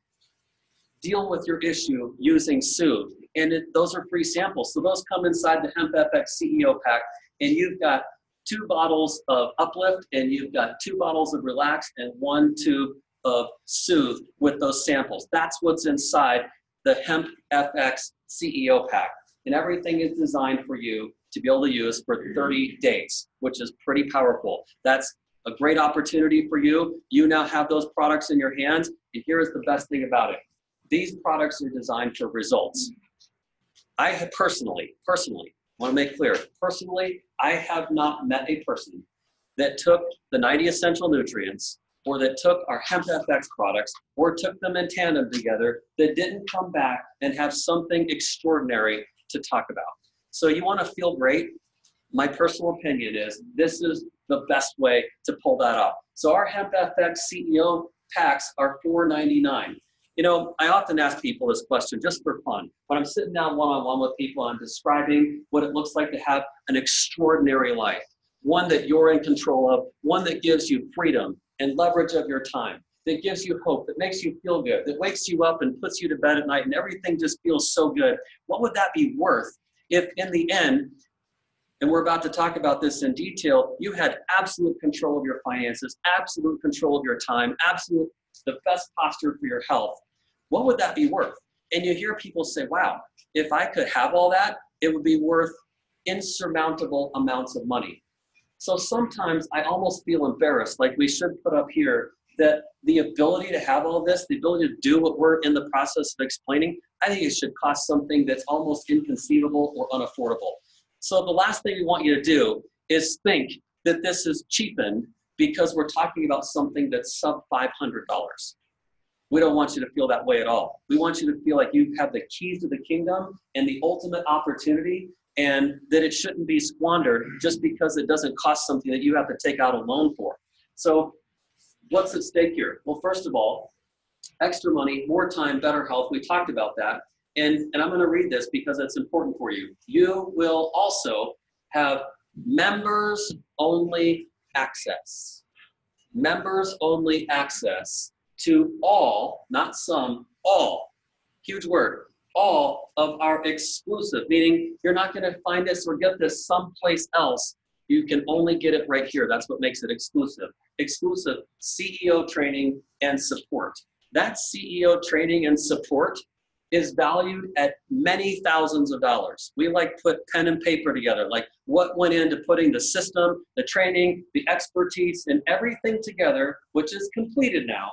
Deal with your issue using Soothe. And those are free samples. So those come inside the Hemp FX CEO Pack. And you've got 2 bottles of Uplift, and you've got 2 bottles of Relax, and 1 tube of Soothe with those samples. That's what's inside the Hemp FX CEO Pack. And everything is designed for you to be able to use for 30 days, which is pretty powerful. That's a great opportunity for you. You now have those products in your hands, and here is the best thing about it. These products are designed for results. I have personally, want to make clear, personally, I have not met a person that took the 90 essential nutrients or that took our Hemp FX products or took them in tandem together that didn't come back and have something extraordinary to talk about. So you want to feel great? My personal opinion is this is the best way to pull that off. So our Hemp FX CEO packs are $4.99. I often ask people this question just for fun. When I'm sitting down one-on-one with people, I'm describing what it looks like to have an extraordinary life, one that you're in control of, one that gives you freedom and leverage of your time, that gives you hope, that makes you feel good, that wakes you up and puts you to bed at night and everything just feels so good. What would that be worth if in the end, and we're about to talk about this in detail, you had absolute control of your finances, absolute control of your time, the best posture for your health? What would that be worth? And you hear people say, wow, if I could have all that, it would be worth insurmountable amounts of money. So sometimes I almost feel embarrassed, like we should put up here that the ability to have all this, the ability to do what we're in the process of explaining, I think it should cost something that's almost inconceivable or unaffordable. So the last thing we want you to do is think that this is cheapened because we're talking about something that's sub $500. We don't want you to feel that way at all. We want you to feel like you have the keys to the kingdom and the ultimate opportunity, and that it shouldn't be squandered just because it doesn't cost something that you have to take out a loan for. So what's at stake here? Well, first of all, extra money, more time, better health. We talked about that. And I'm going to read this because it's important for you. You will also have members-only access. Members-only access to all, not some, all, huge word, all of our exclusive, meaning you're not going to find this or get this someplace else. You can only get it right here. That's what makes it exclusive. Exclusive CEO training and support. That CEO training and support is valued at many thousands of dollars. We like put pen and paper together, like what went into putting the system, the training, the expertise, and everything together, which is completed now,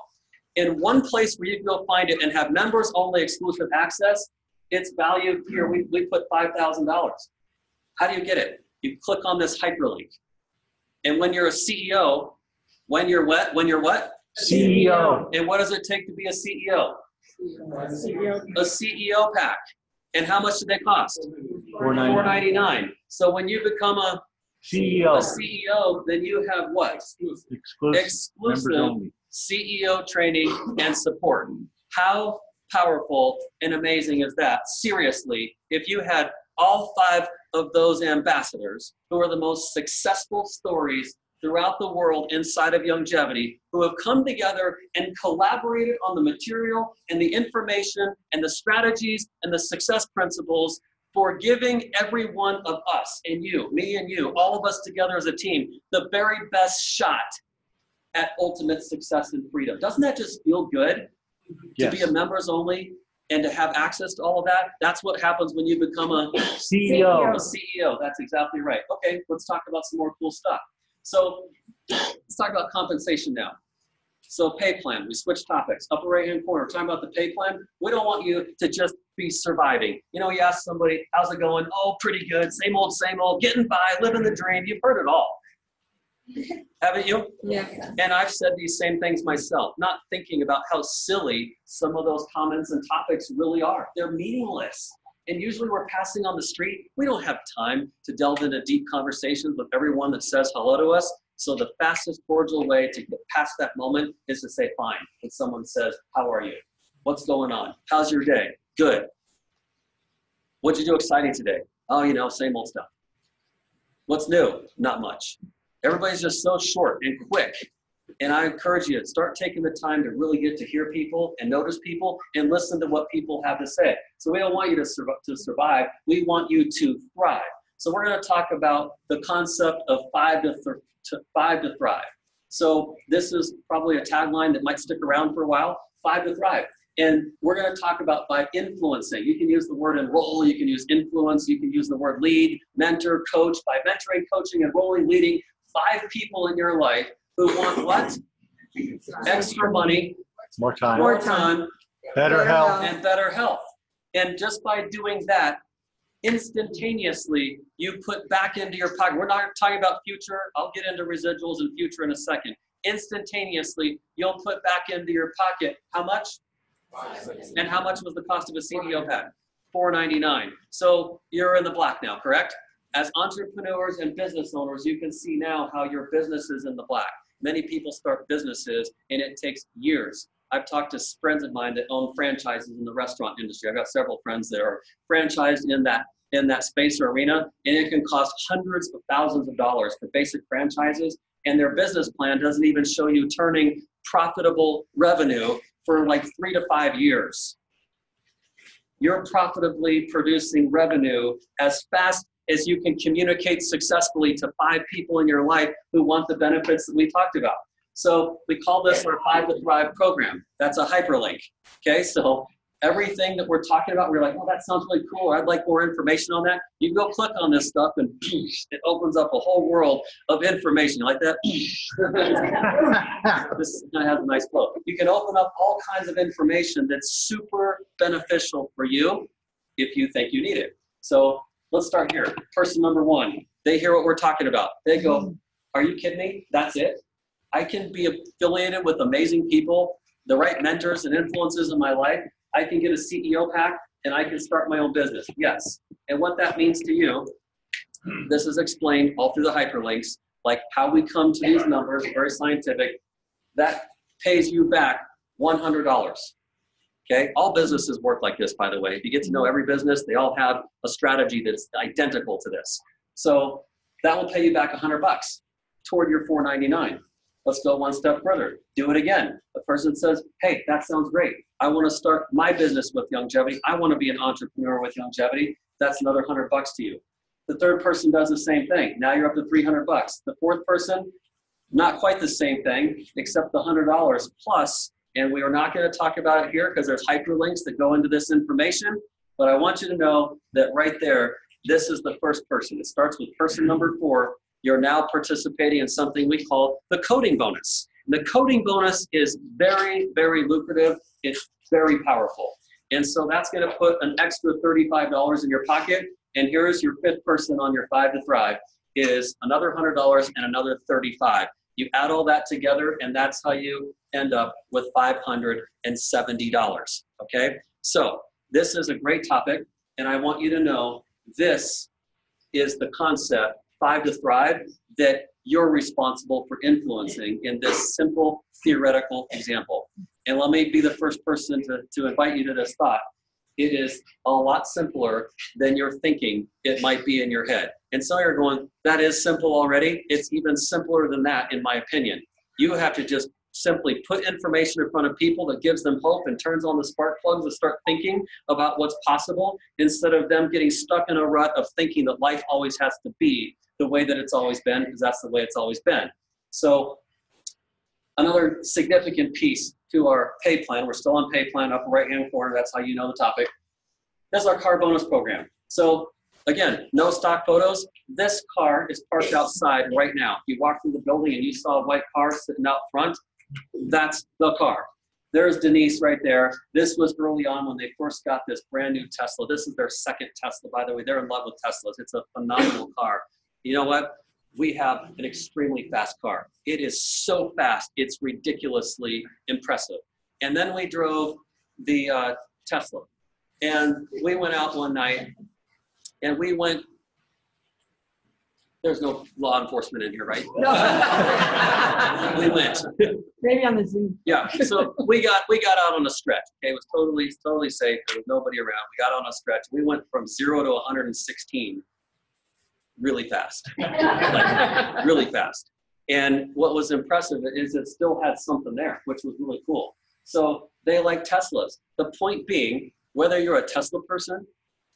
in one place where you can go find it and have members only exclusive access. It's valued here. We put $5,000. How do you get it? You click on this hyperlink. And when you're a CEO, when you're what? CEO. And what does it take to be a CEO? A CEO pack. And how much do they cost? $4.99. So when you become a CEO, then you have what? Exclusive CEO training and support. How powerful and amazing is that? Seriously, if you had all 5 of those ambassadors who are the most successful stories throughout the world inside of longevity, who have come together and collaborated on the material and the information and the strategies and the success principles for giving every one of us and you, me and you, all of us together as a team, the very best shot at ultimate success and freedom. Doesn't that just feel good? Yes. To be a members only and to have access to all of that? That's what happens when you become a CEO. A CEO, that's exactly right. Okay, let's talk about some more cool stuff. So let's talk about compensation now. So pay plan, we switch topics. Upper right-hand corner, talking about the pay plan. We don't want you to just be surviving. You know, you ask somebody, how's it going? Oh, pretty good, same old, getting by, living the dream. You've heard it all. Haven't you? Yeah. And I've said these same things myself, not thinking about how silly some of those comments and topics really are. They're meaningless. And usually we're passing on the street. We don't have time to delve into deep conversations with everyone that says hello to us. So the fastest cordial way to get past that moment is to say, fine. When someone says, how are you? What's going on? How's your day? Good. What'd you do exciting today? Oh, you know, same old stuff. What's new? Not much. Everybody's just so short and quick. And I encourage you to start taking the time to really get to hear people and notice people and listen to what people have to say. So we don't want you to survive. We want you to thrive. So we're going to talk about the concept of 5 to thrive. So this is probably a tagline that might stick around for a while, 5 to thrive. And we're going to talk about by influencing. You can use the word enroll, you can use influence, you can use the word lead, mentor, coach. By mentoring, coaching, enrolling, leading 5 people in your life who want what? Extra money, More time. better health, and better health. And just by doing that, instantaneously, you put back into your pocket. We're not talking about future. I'll get into residuals and future in a second. Instantaneously, you'll put back into your pocket how much? And how much was the cost of a CDO pack? $4.99. So you're in the black now, correct? As entrepreneurs and business owners, you can see now how your business is in the black. Many people start businesses and it takes years. I've talked to friends of mine that own franchises in the restaurant industry. I've got several friends that are franchised in that space or arena, and it can cost hundreds of thousands of dollars for basic franchises, and their business plan doesn't even show you turning profitable revenue for like 3 to 5 years. You're profitably producing revenue as fast as you can communicate successfully to 5 people in your life who want the benefits that we talked about. So we call this our 5 to Thrive program. That's a hyperlink. Okay, so everything that we're talking about, we're like, oh, that sounds really cool. I'd like more information on that. You can go click on this stuff and it opens up a whole world of information. You like that? This has a nice flow. You can open up all kinds of information that's super beneficial for you if you think you need it. So let's start here. Person number one, they hear what we're talking about. They go, are you kidding me? That's it? I can be affiliated with amazing people, the right mentors and influences in my life. I can get a CEO pack and I can start my own business. Yes. And what that means to you, this is explained all through the hyperlinks, like how we come to these numbers, very scientific. That pays you back $100. Okay? All businesses work like this, by the way. If you get to know every business, they all have a strategy that's identical to this. So that will pay you back $100 toward your $499. Let's go one step further. Do it again. The person says, hey, that sounds great. I want to start my business with longevity. I want to be an entrepreneur with longevity. That's another $100 to you. The third person does the same thing. Now you're up to $300. The fourth person, not quite the same thing, except the $100 plus. And we are not going to talk about it here because there's hyperlinks that go into this information. But I want you to know that right there, this is the first person. It starts with person number 4. You're now participating in something we call the coding bonus. And the coding bonus is very, very lucrative. It's very powerful. And so that's going to put an extra $35 in your pocket. And here's your 5th person on your 5 to Thrive is another $100 and another $35. You add all that together, and that's how you end up with $570. Okay? So this is a great topic, and I want you to know this is the concept 5 to Thrive that you're responsible for influencing in this simple theoretical example. And let me be the first person to invite you to this thought. It is a lot simpler than you're thinking it might be in your head. And so you're going, that is simple already. It's even simpler than that, in my opinion. You have to just simply put information in front of people that gives them hope and turns on the spark plugs to start thinking about what's possible instead of them getting stuck in a rut of thinking that life always has to be the way that it's always been, because that's the way it's always been. So another significant piece to our pay plan, we're still on pay plan, upper right-hand corner, that's how you know the topic, is our car bonus program. So again, no stock photos. This car is parked outside right now. If you walk through the building and you saw a white car sitting out front, that's the car. There's Denise right there. This was early on when they first got this brand new Tesla. This is their 2nd Tesla, by the way. They're in love with Teslas. It's a phenomenal car. You know what? We have an extremely fast car. It is so fast, it's ridiculously impressive. And then we drove the Tesla. And we went out one night, and we went, there's no law enforcement in here, right? No. We went. Maybe on the Zoom. Yeah, so we got out on a stretch. Okay, it was totally safe. There was nobody around. We got on a stretch. We went from 0 to 116 really fast, like really fast. And what was impressive is it still had something there, which was really cool. So they like Teslas. The point being, whether you're a Tesla person,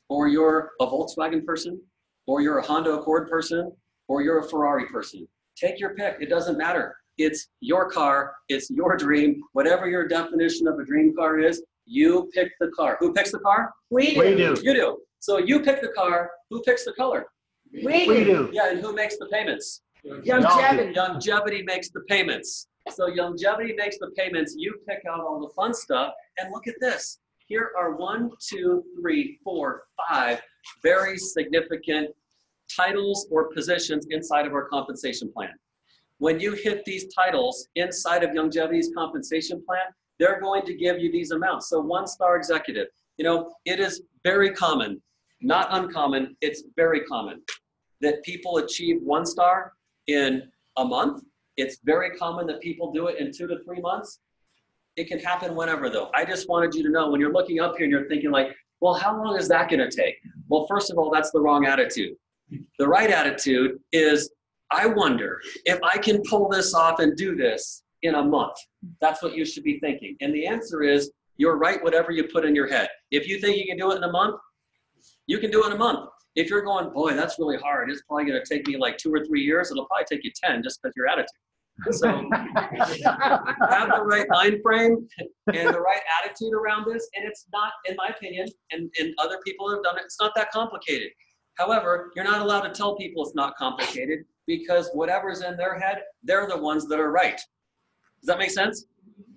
or you're a Volkswagen person, or you're a Honda Accord person, or you're a Ferrari person, take your pick. It doesn't matter. It's your car. It's your dream. Whatever your definition of a dream car is, you pick the car. Who picks the car? We do. We do. You do. So you pick the car. Who picks the color? We We do. do. Yeah, and who makes the payments? Longevity. Longevity makes the payments. So longevity makes the payments. You pick out all the fun stuff. And look at this. Here are 1, 2, 3, 4, 5 very significant titles or positions inside of our compensation plan. When you hit these titles inside of Longevity's compensation plan, they're going to give you these amounts. So 1-star executive, you know, it is very common, not uncommon, it's very common that people achieve 1 star in a month. It's very common that people do it in 2 to 3 months. It can happen whenever though. I just wanted you to know when you're looking up here and you're thinking like, well, how long is that gonna take? Well, first of all, that's the wrong attitude. The right attitude is, I wonder if I can pull this off and do this in a month. That's what you should be thinking. And the answer is, you're right, whatever you put in your head. If you think you can do it in a month, you can do it in a month. If you're going, boy, that's really hard, it's probably gonna take me like 2 or 3 years, it'll probably take you 10 just because your attitude. So have the right mind frame and the right attitude around this. And it's not, in my opinion, and other people have done it, it's not that complicated. However, you're not allowed to tell people it's not complicated because whatever's in their head, they're the ones that are right. Does that make sense?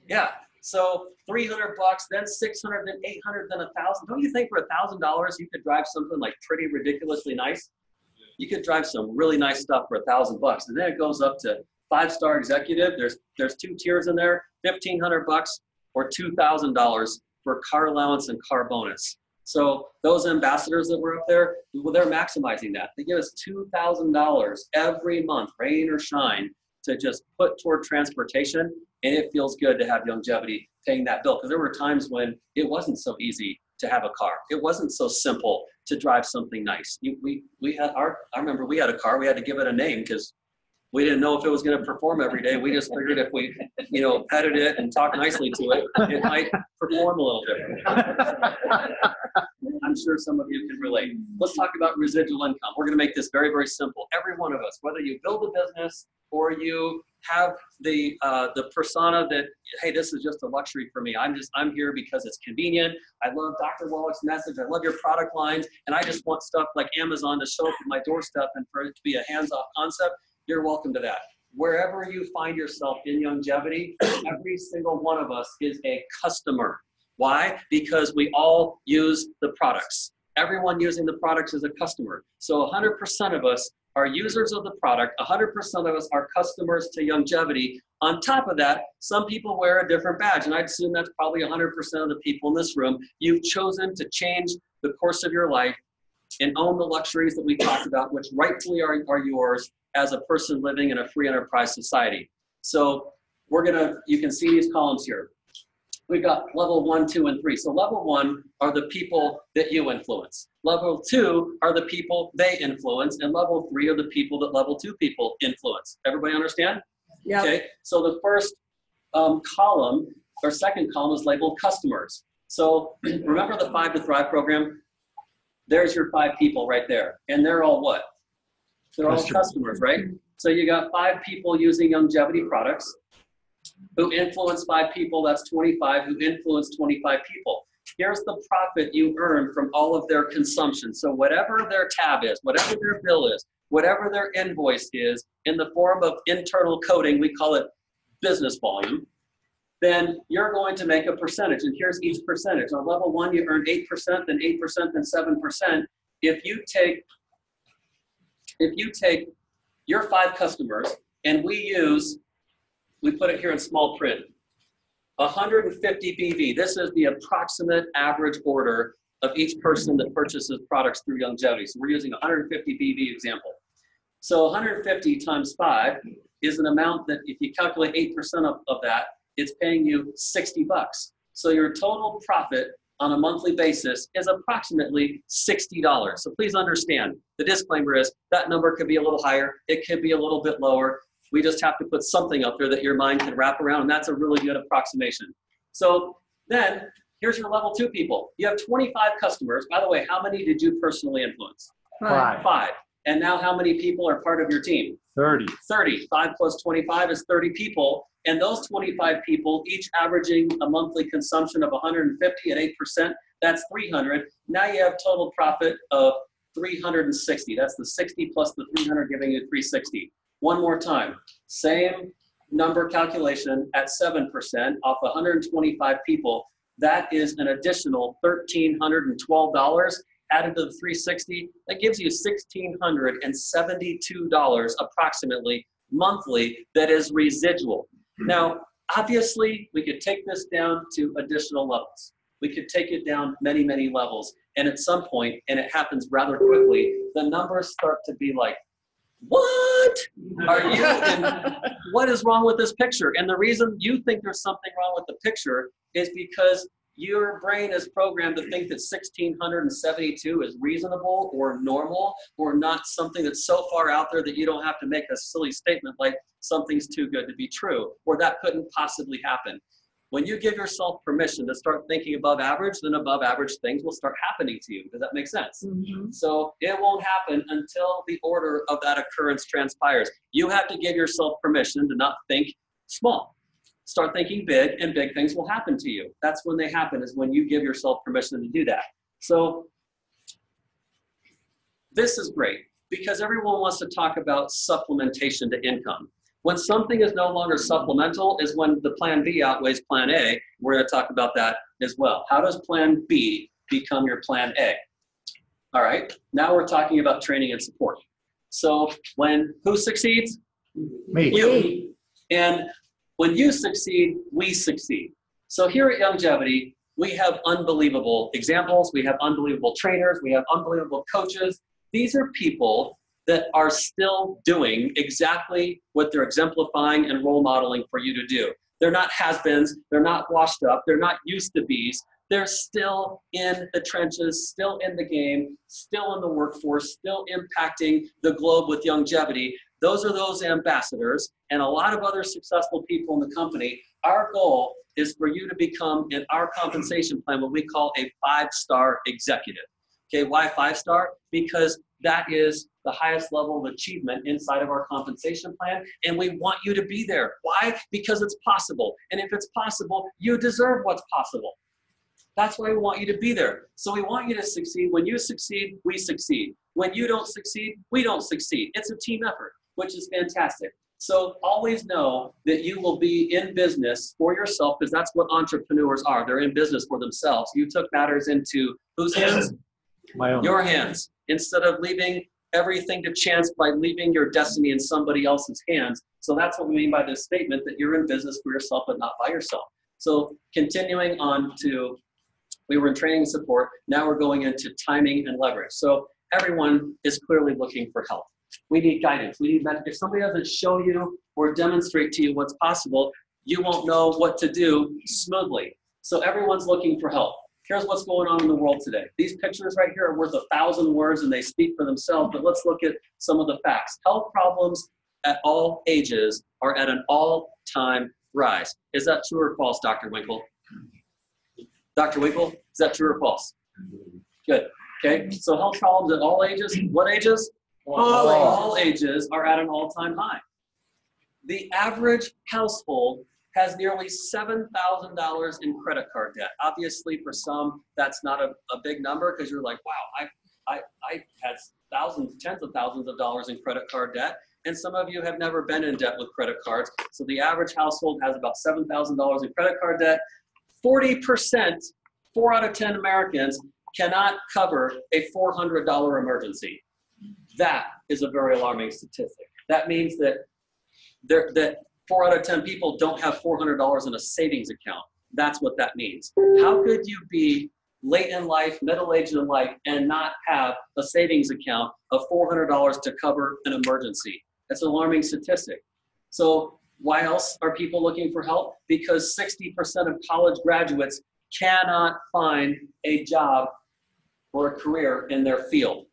Yeah. So $300, then $600, then $800, then $1,000. Don't you think for $1,000 you could drive something like pretty ridiculously nice? You could drive some really nice stuff for $1,000, and then it goes up to 5-star executive. There's 2 tiers in there: $1,500 or $2,000 for car allowance and car bonus. So those ambassadors that were up there, well, they're maximizing that. They give us $2,000 every month, rain or shine, to just put toward transportation, and it feels good to have longevity paying that bill. Because there were times when it wasn't so easy to have a car. It wasn't so simple to drive something nice. I remember we had a car, we had to give it a name because we didn't know if it was going to perform every day. We just figured if we, petted it and talked nicely to it, it might perform a little differently. I'm sure some of you can relate. Let's talk about residual income. We're going to make this very, very simple. Every one of us, whether you build a business or you have the persona that, hey, this is just a luxury for me. I'm here because it's convenient. I love Dr. Wallach's message. I love your product lines. And I just want stuff like Amazon to show up at my doorstep and for it to be a hands-off concept. You're welcome to that. Wherever you find yourself in longevity, every single one of us is a customer. Why? Because we all use the products. Everyone using the products is a customer. So 100% of us are users of the product. 100% of us are customers to longevity. On top of that, some people wear a different badge, and I'd assume that's probably 100% of the people in this room. You've chosen to change the course of your life and own the luxuries that we talked about, which rightfully are yours as a person living in a free enterprise society. So you can see these columns here. We've got level 1, 2, and 3. So level 1 are the people that you influence. Level 2 are the people they influence. And level 3 are the people that level 2 people influence. Everybody understand? Yeah. Okay. So the first column, or second column, is labeled customers. So remember the 5 to Thrive program? There's your 5 people right there. And they're all what? They're all customers, right? So you got 5 people using longevity products who influence 5 people, that's 25, who influence 25 people. Here's the profit you earn from all of their consumption. So whatever their tab is, whatever their bill is, whatever their invoice is, in the form of internal coding, we call it business volume, then you're going to make a percentage. And here's each percentage. On level 1, you earn 8%, then 8%, then 7%. If you take your 5 customers and we put it here in small print, 150 BV. This is the approximate average order of each person that purchases products through longevity. So we're using 150 BV example. So 150 times 5 is an amount that if you calculate 8% of that, it's paying you $60. So your total profit on a monthly basis is approximately $60. So please understand, the disclaimer is that number could be a little higher, it could be a little bit lower. We just have to put something up there that your mind can wrap around, and that's a really good approximation. So then, here's your level 2 people. You have 25 customers. By the way, how many did you personally influence? 5. And now how many people are part of your team? 30. 30. 5 plus 25 is 30 people. And those 25 people, each averaging a monthly consumption of 150 at 8%, that's 300. Now you have total profit of 360. That's the 60 plus the 300 giving you 360. One more time, same number calculation at 7% off 125 people. That is an additional $1,312 added to the 360. That gives you $1,672 approximately monthly that is residual. Now, obviously, we could take this down to additional levels. We could take it down many, many levels. And at some point, and it happens rather quickly, the numbers start to be like, what are you, and what is wrong with this picture? And the reason you think there's something wrong with the picture is because your brain is programmed to think that 1,672 is reasonable or normal or not something that's so far out there that you don't have to make a silly statement like something's too good to be true or that couldn't possibly happen. When you give yourself permission to start thinking above average, then above average things will start happening to you. Does that make sense? Mhm. So it won't happen until the order of that occurrence transpires. You have to give yourself permission to not think small. Start thinking big, and big things will happen to you. That's when they happen, is when you give yourself permission to do that. So this is great because everyone wants to talk about supplementation to income. When something is no longer supplemental is when the plan B outweighs plan A. We're going to talk about that as well. How does plan B become your plan A? All right, now we're talking about training and support. So who succeeds? Me. You. And when you succeed, we succeed. So here at Longevity, we have unbelievable examples. We have unbelievable trainers. We have unbelievable coaches. These are people that are still doing exactly what they're exemplifying and role modeling for you to do. They're not has-beens. They're not washed up. They're not used-to-be's. They're still in the trenches, still in the game, still in the workforce, still impacting the globe with longevity. Those are those ambassadors and a lot of other successful people in the company. Our goal is for you to become, in our compensation plan, what we call a 5-star executive. Okay, why 5-star? Because that is the highest level of achievement inside of our compensation plan, and we want you to be there. Why? Because it's possible, and if it's possible, you deserve what's possible. That's why we want you to be there. So we want you to succeed. When you succeed, we succeed. When you don't succeed, we don't succeed. It's a team effort, which is fantastic. So always know that you will be in business for yourself, because that's what entrepreneurs are. They're in business for themselves. You took matters into whose hands? My own. Your hands. Instead of leaving everything to chance by leaving your destiny in somebody else's hands. So that's what we mean by this statement, that you're in business for yourself, but not by yourself. So continuing on to, we were in training and support. Now we're going into timing and leverage. So everyone is clearly looking for help. We need guidance. We need, if somebody doesn't show you or demonstrate to you what's possible, you won't know what to do smoothly. So everyone's looking for help. Here's what's going on in the world today. These pictures right here are worth 1,000 words and they speak for themselves, but let's look at some of the facts. Health problems at all ages are at an all-time rise. Is that true or false, Dr. Winkle? Dr. Winkle, is that true or false? Good. Okay, so health problems at all ages. What ages? All ages are at an all-time high. The average household has nearly $7,000 in credit card debt. Obviously, for some, that's not a big number, because you're like, wow, I had thousands, tens of thousands of dollars in credit card debt. And some of you have never been in debt with credit cards. So the average household has about $7,000 in credit card debt. 40%, 4 out of 10 Americans cannot cover a $400 emergency. That is a very alarming statistic. That means that 4 out of 10 people don't have $400 in a savings account. That's what that means. How could you be late in life, middle-aged in life, and not have a savings account of $400 to cover an emergency? That's an alarming statistic. So why else are people looking for help? Because 60% of college graduates cannot find a job or a career in their field.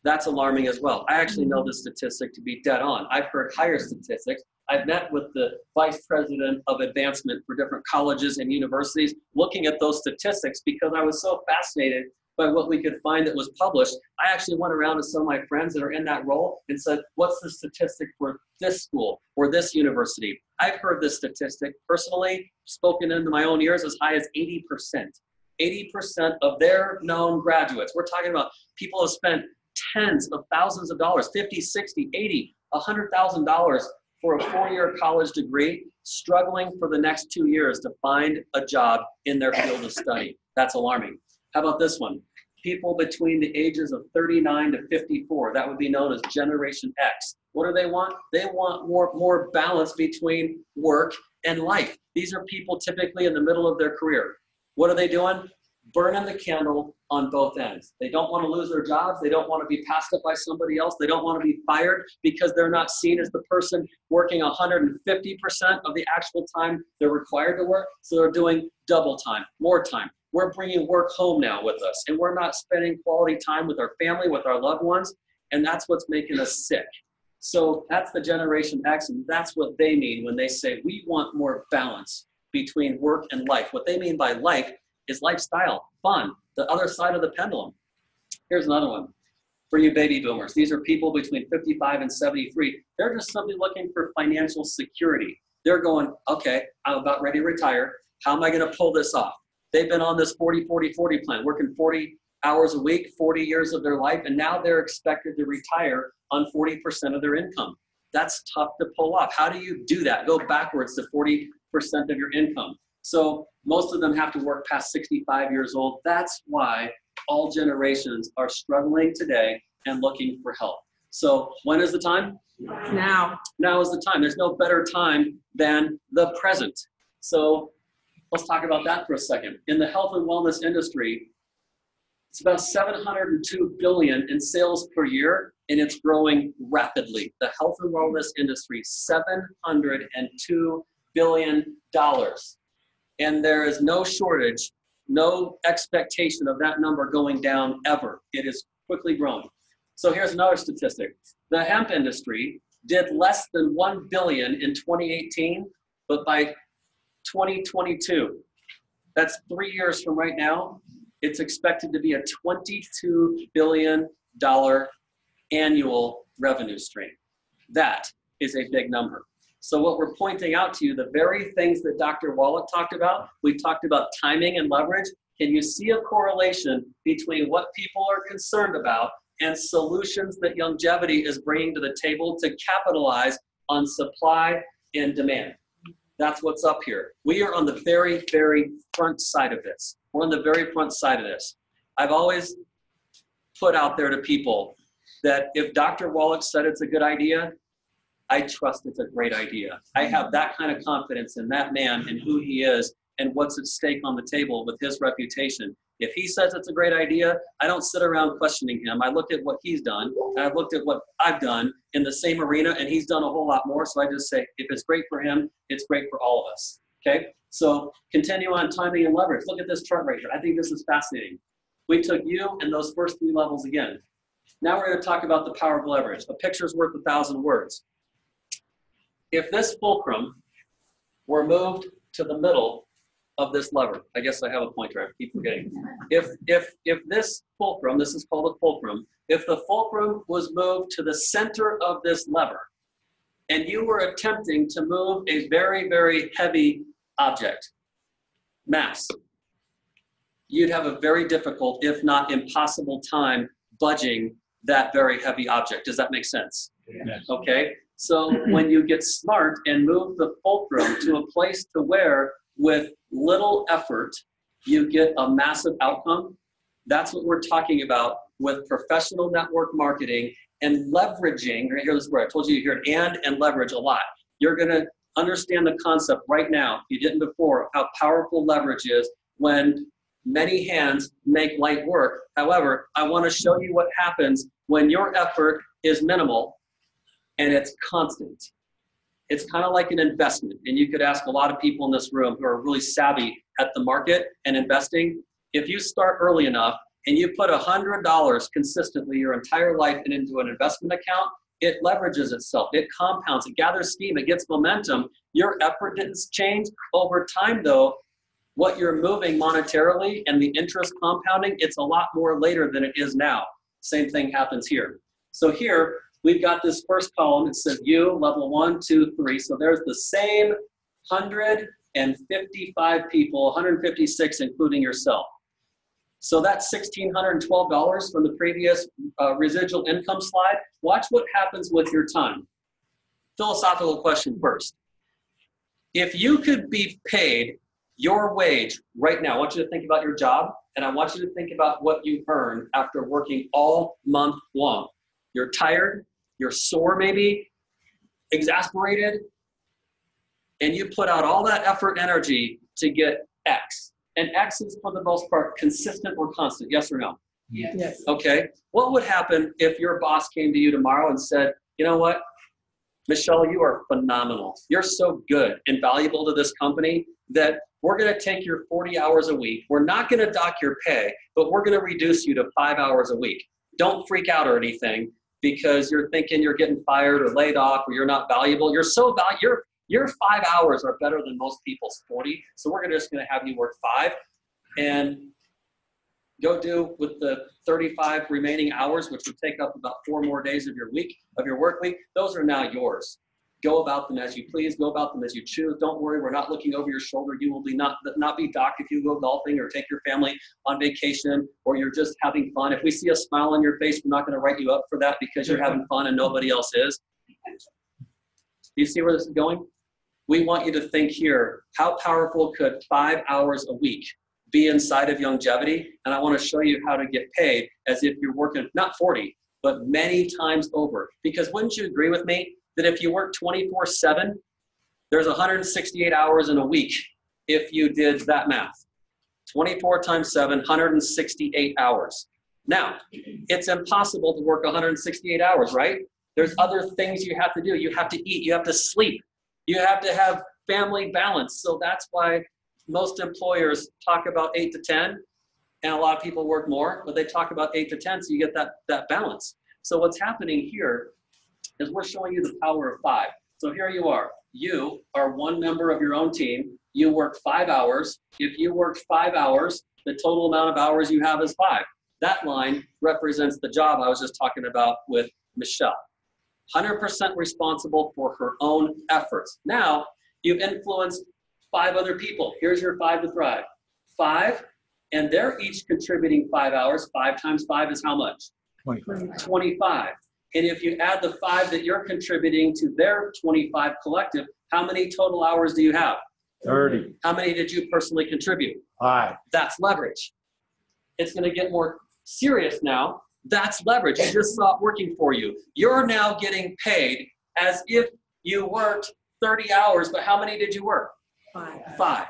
That's alarming as well. I actually know this statistic to be dead on. I've heard higher statistics. I've met with the vice president of advancement for different colleges and universities looking at those statistics, because I was so fascinated by what we could find that was published. I actually went around to some of my friends that are in that role and said, what's the statistic for this school or this university? I've heard this statistic personally spoken into my own ears as high as 80%. 80% of their known graduates. We're talking about people who have spent tens of thousands of dollars, 50, 60, 80, $100,000 for a 4-year college degree, struggling for the next 2 years to find a job in their field of study. That's alarming. How about this one? People between the ages of 39 to 54, that would be known as Generation X. What do they want? They want more balance between work and life. These are people typically in the middle of their career. What are they doing? Burning the candle on both ends. They don't want to lose their jobs. They don't want to be passed up by somebody else. They don't want to be fired because they're not seen as the person working 150% of the actual time they're required to work. So they're doing double time, more time. We're bringing work home now with us, and we're not spending quality time with our family, with our loved ones, and that's what's making us sick. So that's the Generation X, and that's what they mean when they say we want more balance between work and life. What they mean by life is lifestyle, fun, the other side of the pendulum. Here's another one for you baby boomers. These are people between 55 and 73. They're just simply looking for financial security. They're going, okay, I'm about ready to retire. How am I going to pull this off? They've been on this 40-40-40 plan, working 40 hours a week, 40 years of their life, and now they're expected to retire on 40% of their income. That's tough to pull off. How do you do that? Go backwards to 40% of your income. So most of them have to work past 65 years old. That's why all generations are struggling today and looking for help. So when is the time? Now. Now is the time. There's no better time than the present. So let's talk about that for a second. In the health and wellness industry, it's about $702 billion in sales per year, and it's growing rapidly. The health and wellness industry, $702 billion. And there is no shortage, no expectation of that number going down ever. It is quickly growing. So here's another statistic. The hemp industry did less than $1 billion in 2018, but by 2022, that's 3 years from right now, it's expected to be a $22 billion annual revenue stream. That is a big number. So what we're pointing out to you, the very things that Dr. Wallach talked about, we talked about timing and leverage. Can you see a correlation between what people are concerned about and solutions that longevity is bringing to the table to capitalize on supply and demand? That's what's up here. We are on the very, very front side of this. We're on the very front side of this. I've always put out there to people that if Dr. Wallach said it's a good idea, I trust it's a great idea. I have that kind of confidence in that man and who he is and what's at stake on the table with his reputation. If he says it's a great idea, I don't sit around questioning him. I look at what he's done, and I've looked at what I've done in the same arena, and he's done a whole lot more. So I just say, if it's great for him, it's great for all of us. Okay? So continue on timing and leverage. Look at this chart right here. I think this is fascinating. We took you and those first 3 levels again. Now we're going to talk about the power of leverage. A picture's worth 1,000 words. If this fulcrum were moved to the middle of this lever, I guess I have a pointer, I keep forgetting. If this fulcrum, this is called a fulcrum, if the fulcrum was moved to the center of this lever, and you were attempting to move a very, very heavy object, mass, you'd have a very difficult, if not impossible time budging that very heavy object. Does that make sense? Yes. Okay, so when you get smart and move the fulcrum to a place to where with little effort you get a massive outcome, that's what we're talking about with professional network marketing and leveraging. Right here, this word I told you hear it and leverage a lot. You're going to understand the concept right now, if you didn't before, how powerful leverage is when many hands make light work. However, I want to show you what happens when your effort is minimal and it's constant. It's kind of like an investment. And you could ask a lot of people in this room who are really savvy at the market and investing. If you start early enough and you put $100 consistently your entire life into an investment account, it leverages itself. It compounds. It gathers steam. It gets momentum. Your effort didn't change. Over time, though, what you're moving monetarily and the interest compounding, it's a lot more later than it is now. Same thing happens here. So here, we've got this first column. It says you, level 1, 2, 3. So there's the same 155 people, 156 including yourself. So that's $1,612 from the previous residual income slide. Watch what happens with your time. Philosophical question first. If you could be paid your wage right now, I want you to think about your job, and I want you to think about what you earn after working all month long. You're tired, you're sore maybe, exasperated, and you put out all that effort and energy to get X. And X is, for the most part, consistent or constant, yes or no? Yes. Okay. What would happen if your boss came to you tomorrow and said, you know what, Michelle, you are phenomenal. You're so good and valuable to this company that we're going to take your 40 hours a week. We're not going to dock your pay, but we're going to reduce you to 5 hours a week. Don't freak out or anything because you're thinking you're getting fired or laid off or you're not valuable. You're so valuable. Your 5 hours are better than most people's 40, so we're just going to have you work 5 and go do with the 35 remaining hours, which would take up about 4 more days of your week, of your work week. Those are now yours. Go about them as you please. Go about them as you choose. Don't worry, we're not looking over your shoulder. You will be not be docked if you go golfing or take your family on vacation or you're just having fun. If we see a smile on your face, we're not going to write you up for that because you're having fun and nobody else is. Do you see where this is going? We want you to think here, how powerful could 5 hours a week be inside of longevity? And I want to show you how to get paid as if you're working, not 40, but many times over. Because wouldn't you agree with me that if you work 24/7, there's 168 hours in a week if you did that math. 24 times 7, 168 hours. Now, it's impossible to work 168 hours, right? There's other things you have to do. You have to eat, you have to sleep, you have to have family balance. So that's why most employers talk about 8 to 10, and a lot of people work more, but they talk about 8 to 10, so you get that balance. So what's happening here is we're showing you the power of 5. So here you are. You are one member of your own team. You work 5 hours. If you work 5 hours, the total amount of hours you have is 5. That line represents the job I was just talking about with Michelle. 100% responsible for her own efforts. Now, you've influenced 5 other people. Here's your 5 to thrive. 5, and they're each contributing 5 hours. 5 times 5 is how much? 25. And if you add the 5 that you're contributing to their 25 collective, how many total hours do you have? 30. How many did you personally contribute? 5. That's leverage. It's going to get more serious now. That's leverage. You just saw it working for you. You're now getting paid as if you worked 30 hours, but how many did you work? 5.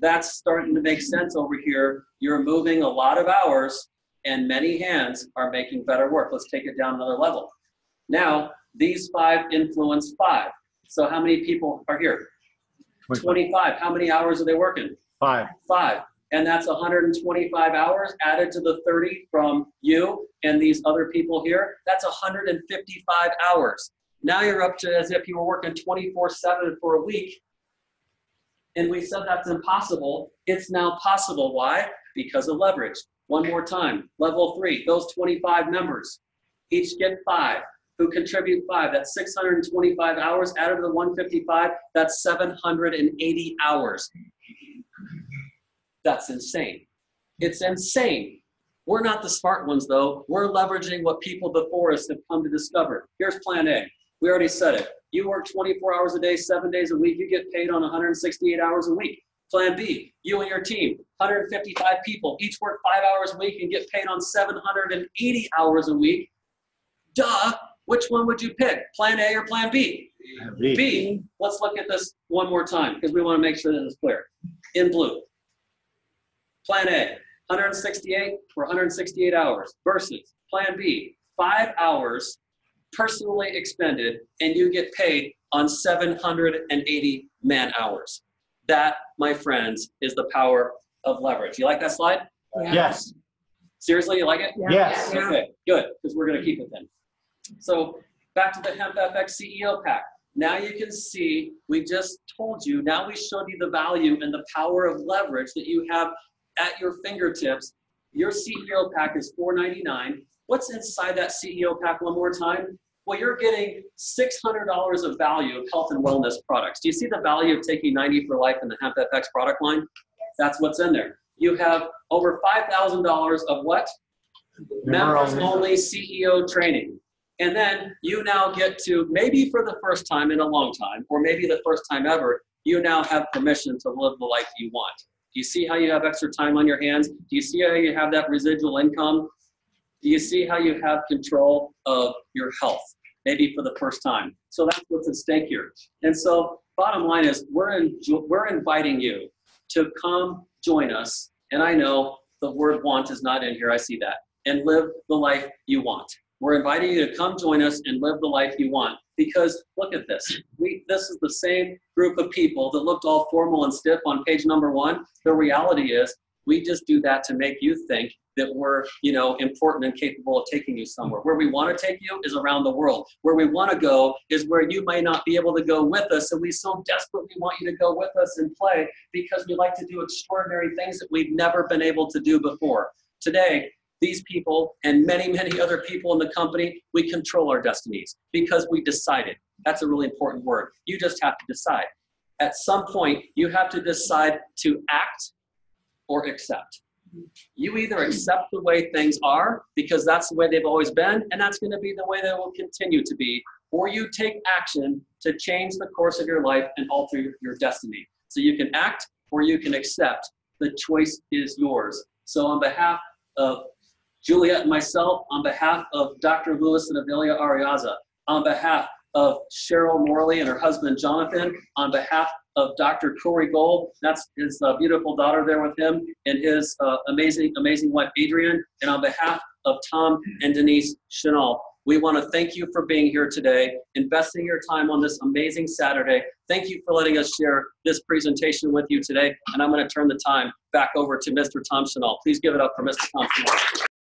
That's starting to make sense over here. You're moving a lot of hours, and many hands are making better work. Let's take it down another level. Now, these 5 influence 5. So how many people are here? 25. How many hours are they working? 5. 5. And that's 125 hours added to the 30 from you and these other people here. That's 155 hours. Now you're up to as if you were working 24/7 for a week. And we said that's impossible. It's now possible. Why? Because of leverage. One more time. Level 3, those 25 members each get 5. Who contribute 5? That's 625 hours added to the 155. That's 780 hours. That's insane. It's insane. We're not the smart ones, though. We're leveraging what people before us have come to discover. Here's plan A. We already said it. You work 24 hours a day, 7 days a week. You get paid on 168 hours a week. Plan B, you and your team, 155 people, each work 5 hours a week and get paid on 780 hours a week. Duh. Which one would you pick? Plan A or plan B? B. Let's look at this one more time because we want to make sure that it's clear. In blue. Plan A, 168 for 168 hours versus Plan B, 5 hours personally expended, and you get paid on 780 man hours. That, my friends, is the power of leverage. You like that slide? Yeah. Yes. Seriously, you like it? Yes. Yeah. Okay, good, because we're going to keep it then. So back to the Hemp FX CEO pack. Now you can see, we just told you, now we showed you the value and the power of leverage that you have at your fingertips. Your CEO pack is $4.99. What's inside that CEO pack one more time? Well, you're getting $600 of value of health and wellness products. Do you see the value of taking 90 for life in the Hemp FX product line? That's what's in there. You have over $5,000 of what? Members only CEO training. And then you now get to, maybe for the first time in a long time, or maybe the first time ever, you now have permission to live the life you want. Do you see how you have extra time on your hands? Do you see how you have that residual income? Do you see how you have control of your health, maybe for the first time? So that's what's at stake here. And so bottom line is we're inviting you to come join us. And I know the word want is not in here. I see that. And live the life you want. We're inviting you to come join us and live the life you want. Because look at this. This is the same group of people that looked all formal and stiff on page number 1. The reality is We just do that to make you think that we're, important and capable of taking you somewhere. Where we want to take you is around the world. Where we want to go is where you may not be able to go with us, and we so desperately want you to go with us and play because we like to do extraordinary things that we've never been able to do before. Today, these people and many, many other people in the company, we control our destinies because we decided. That's a really important word. You just have to decide. At some point, you have to decide to act or accept. You either accept the way things are because that's the way they've always been and that's going to be the way they will continue to be, or you take action to change the course of your life and alter your destiny. So you can act or you can accept. The choice is yours. So on behalf of Juliet and myself, on behalf of Dr. Lewis and Avelia Ariaza, on behalf of Cheryl Morley and her husband Jonathan, on behalf of Dr. Corey Gold, that's his beautiful daughter there with him, and his amazing wife Adrienne, and on behalf of Tom and Denise Chenal, we want to thank you for being here today, investing your time on this amazing Saturday. Thank you for letting us share this presentation with you today, and I'm going to turn the time back over to Mr. Tom Chenal. Please give it up for Mr. Tom Chenal.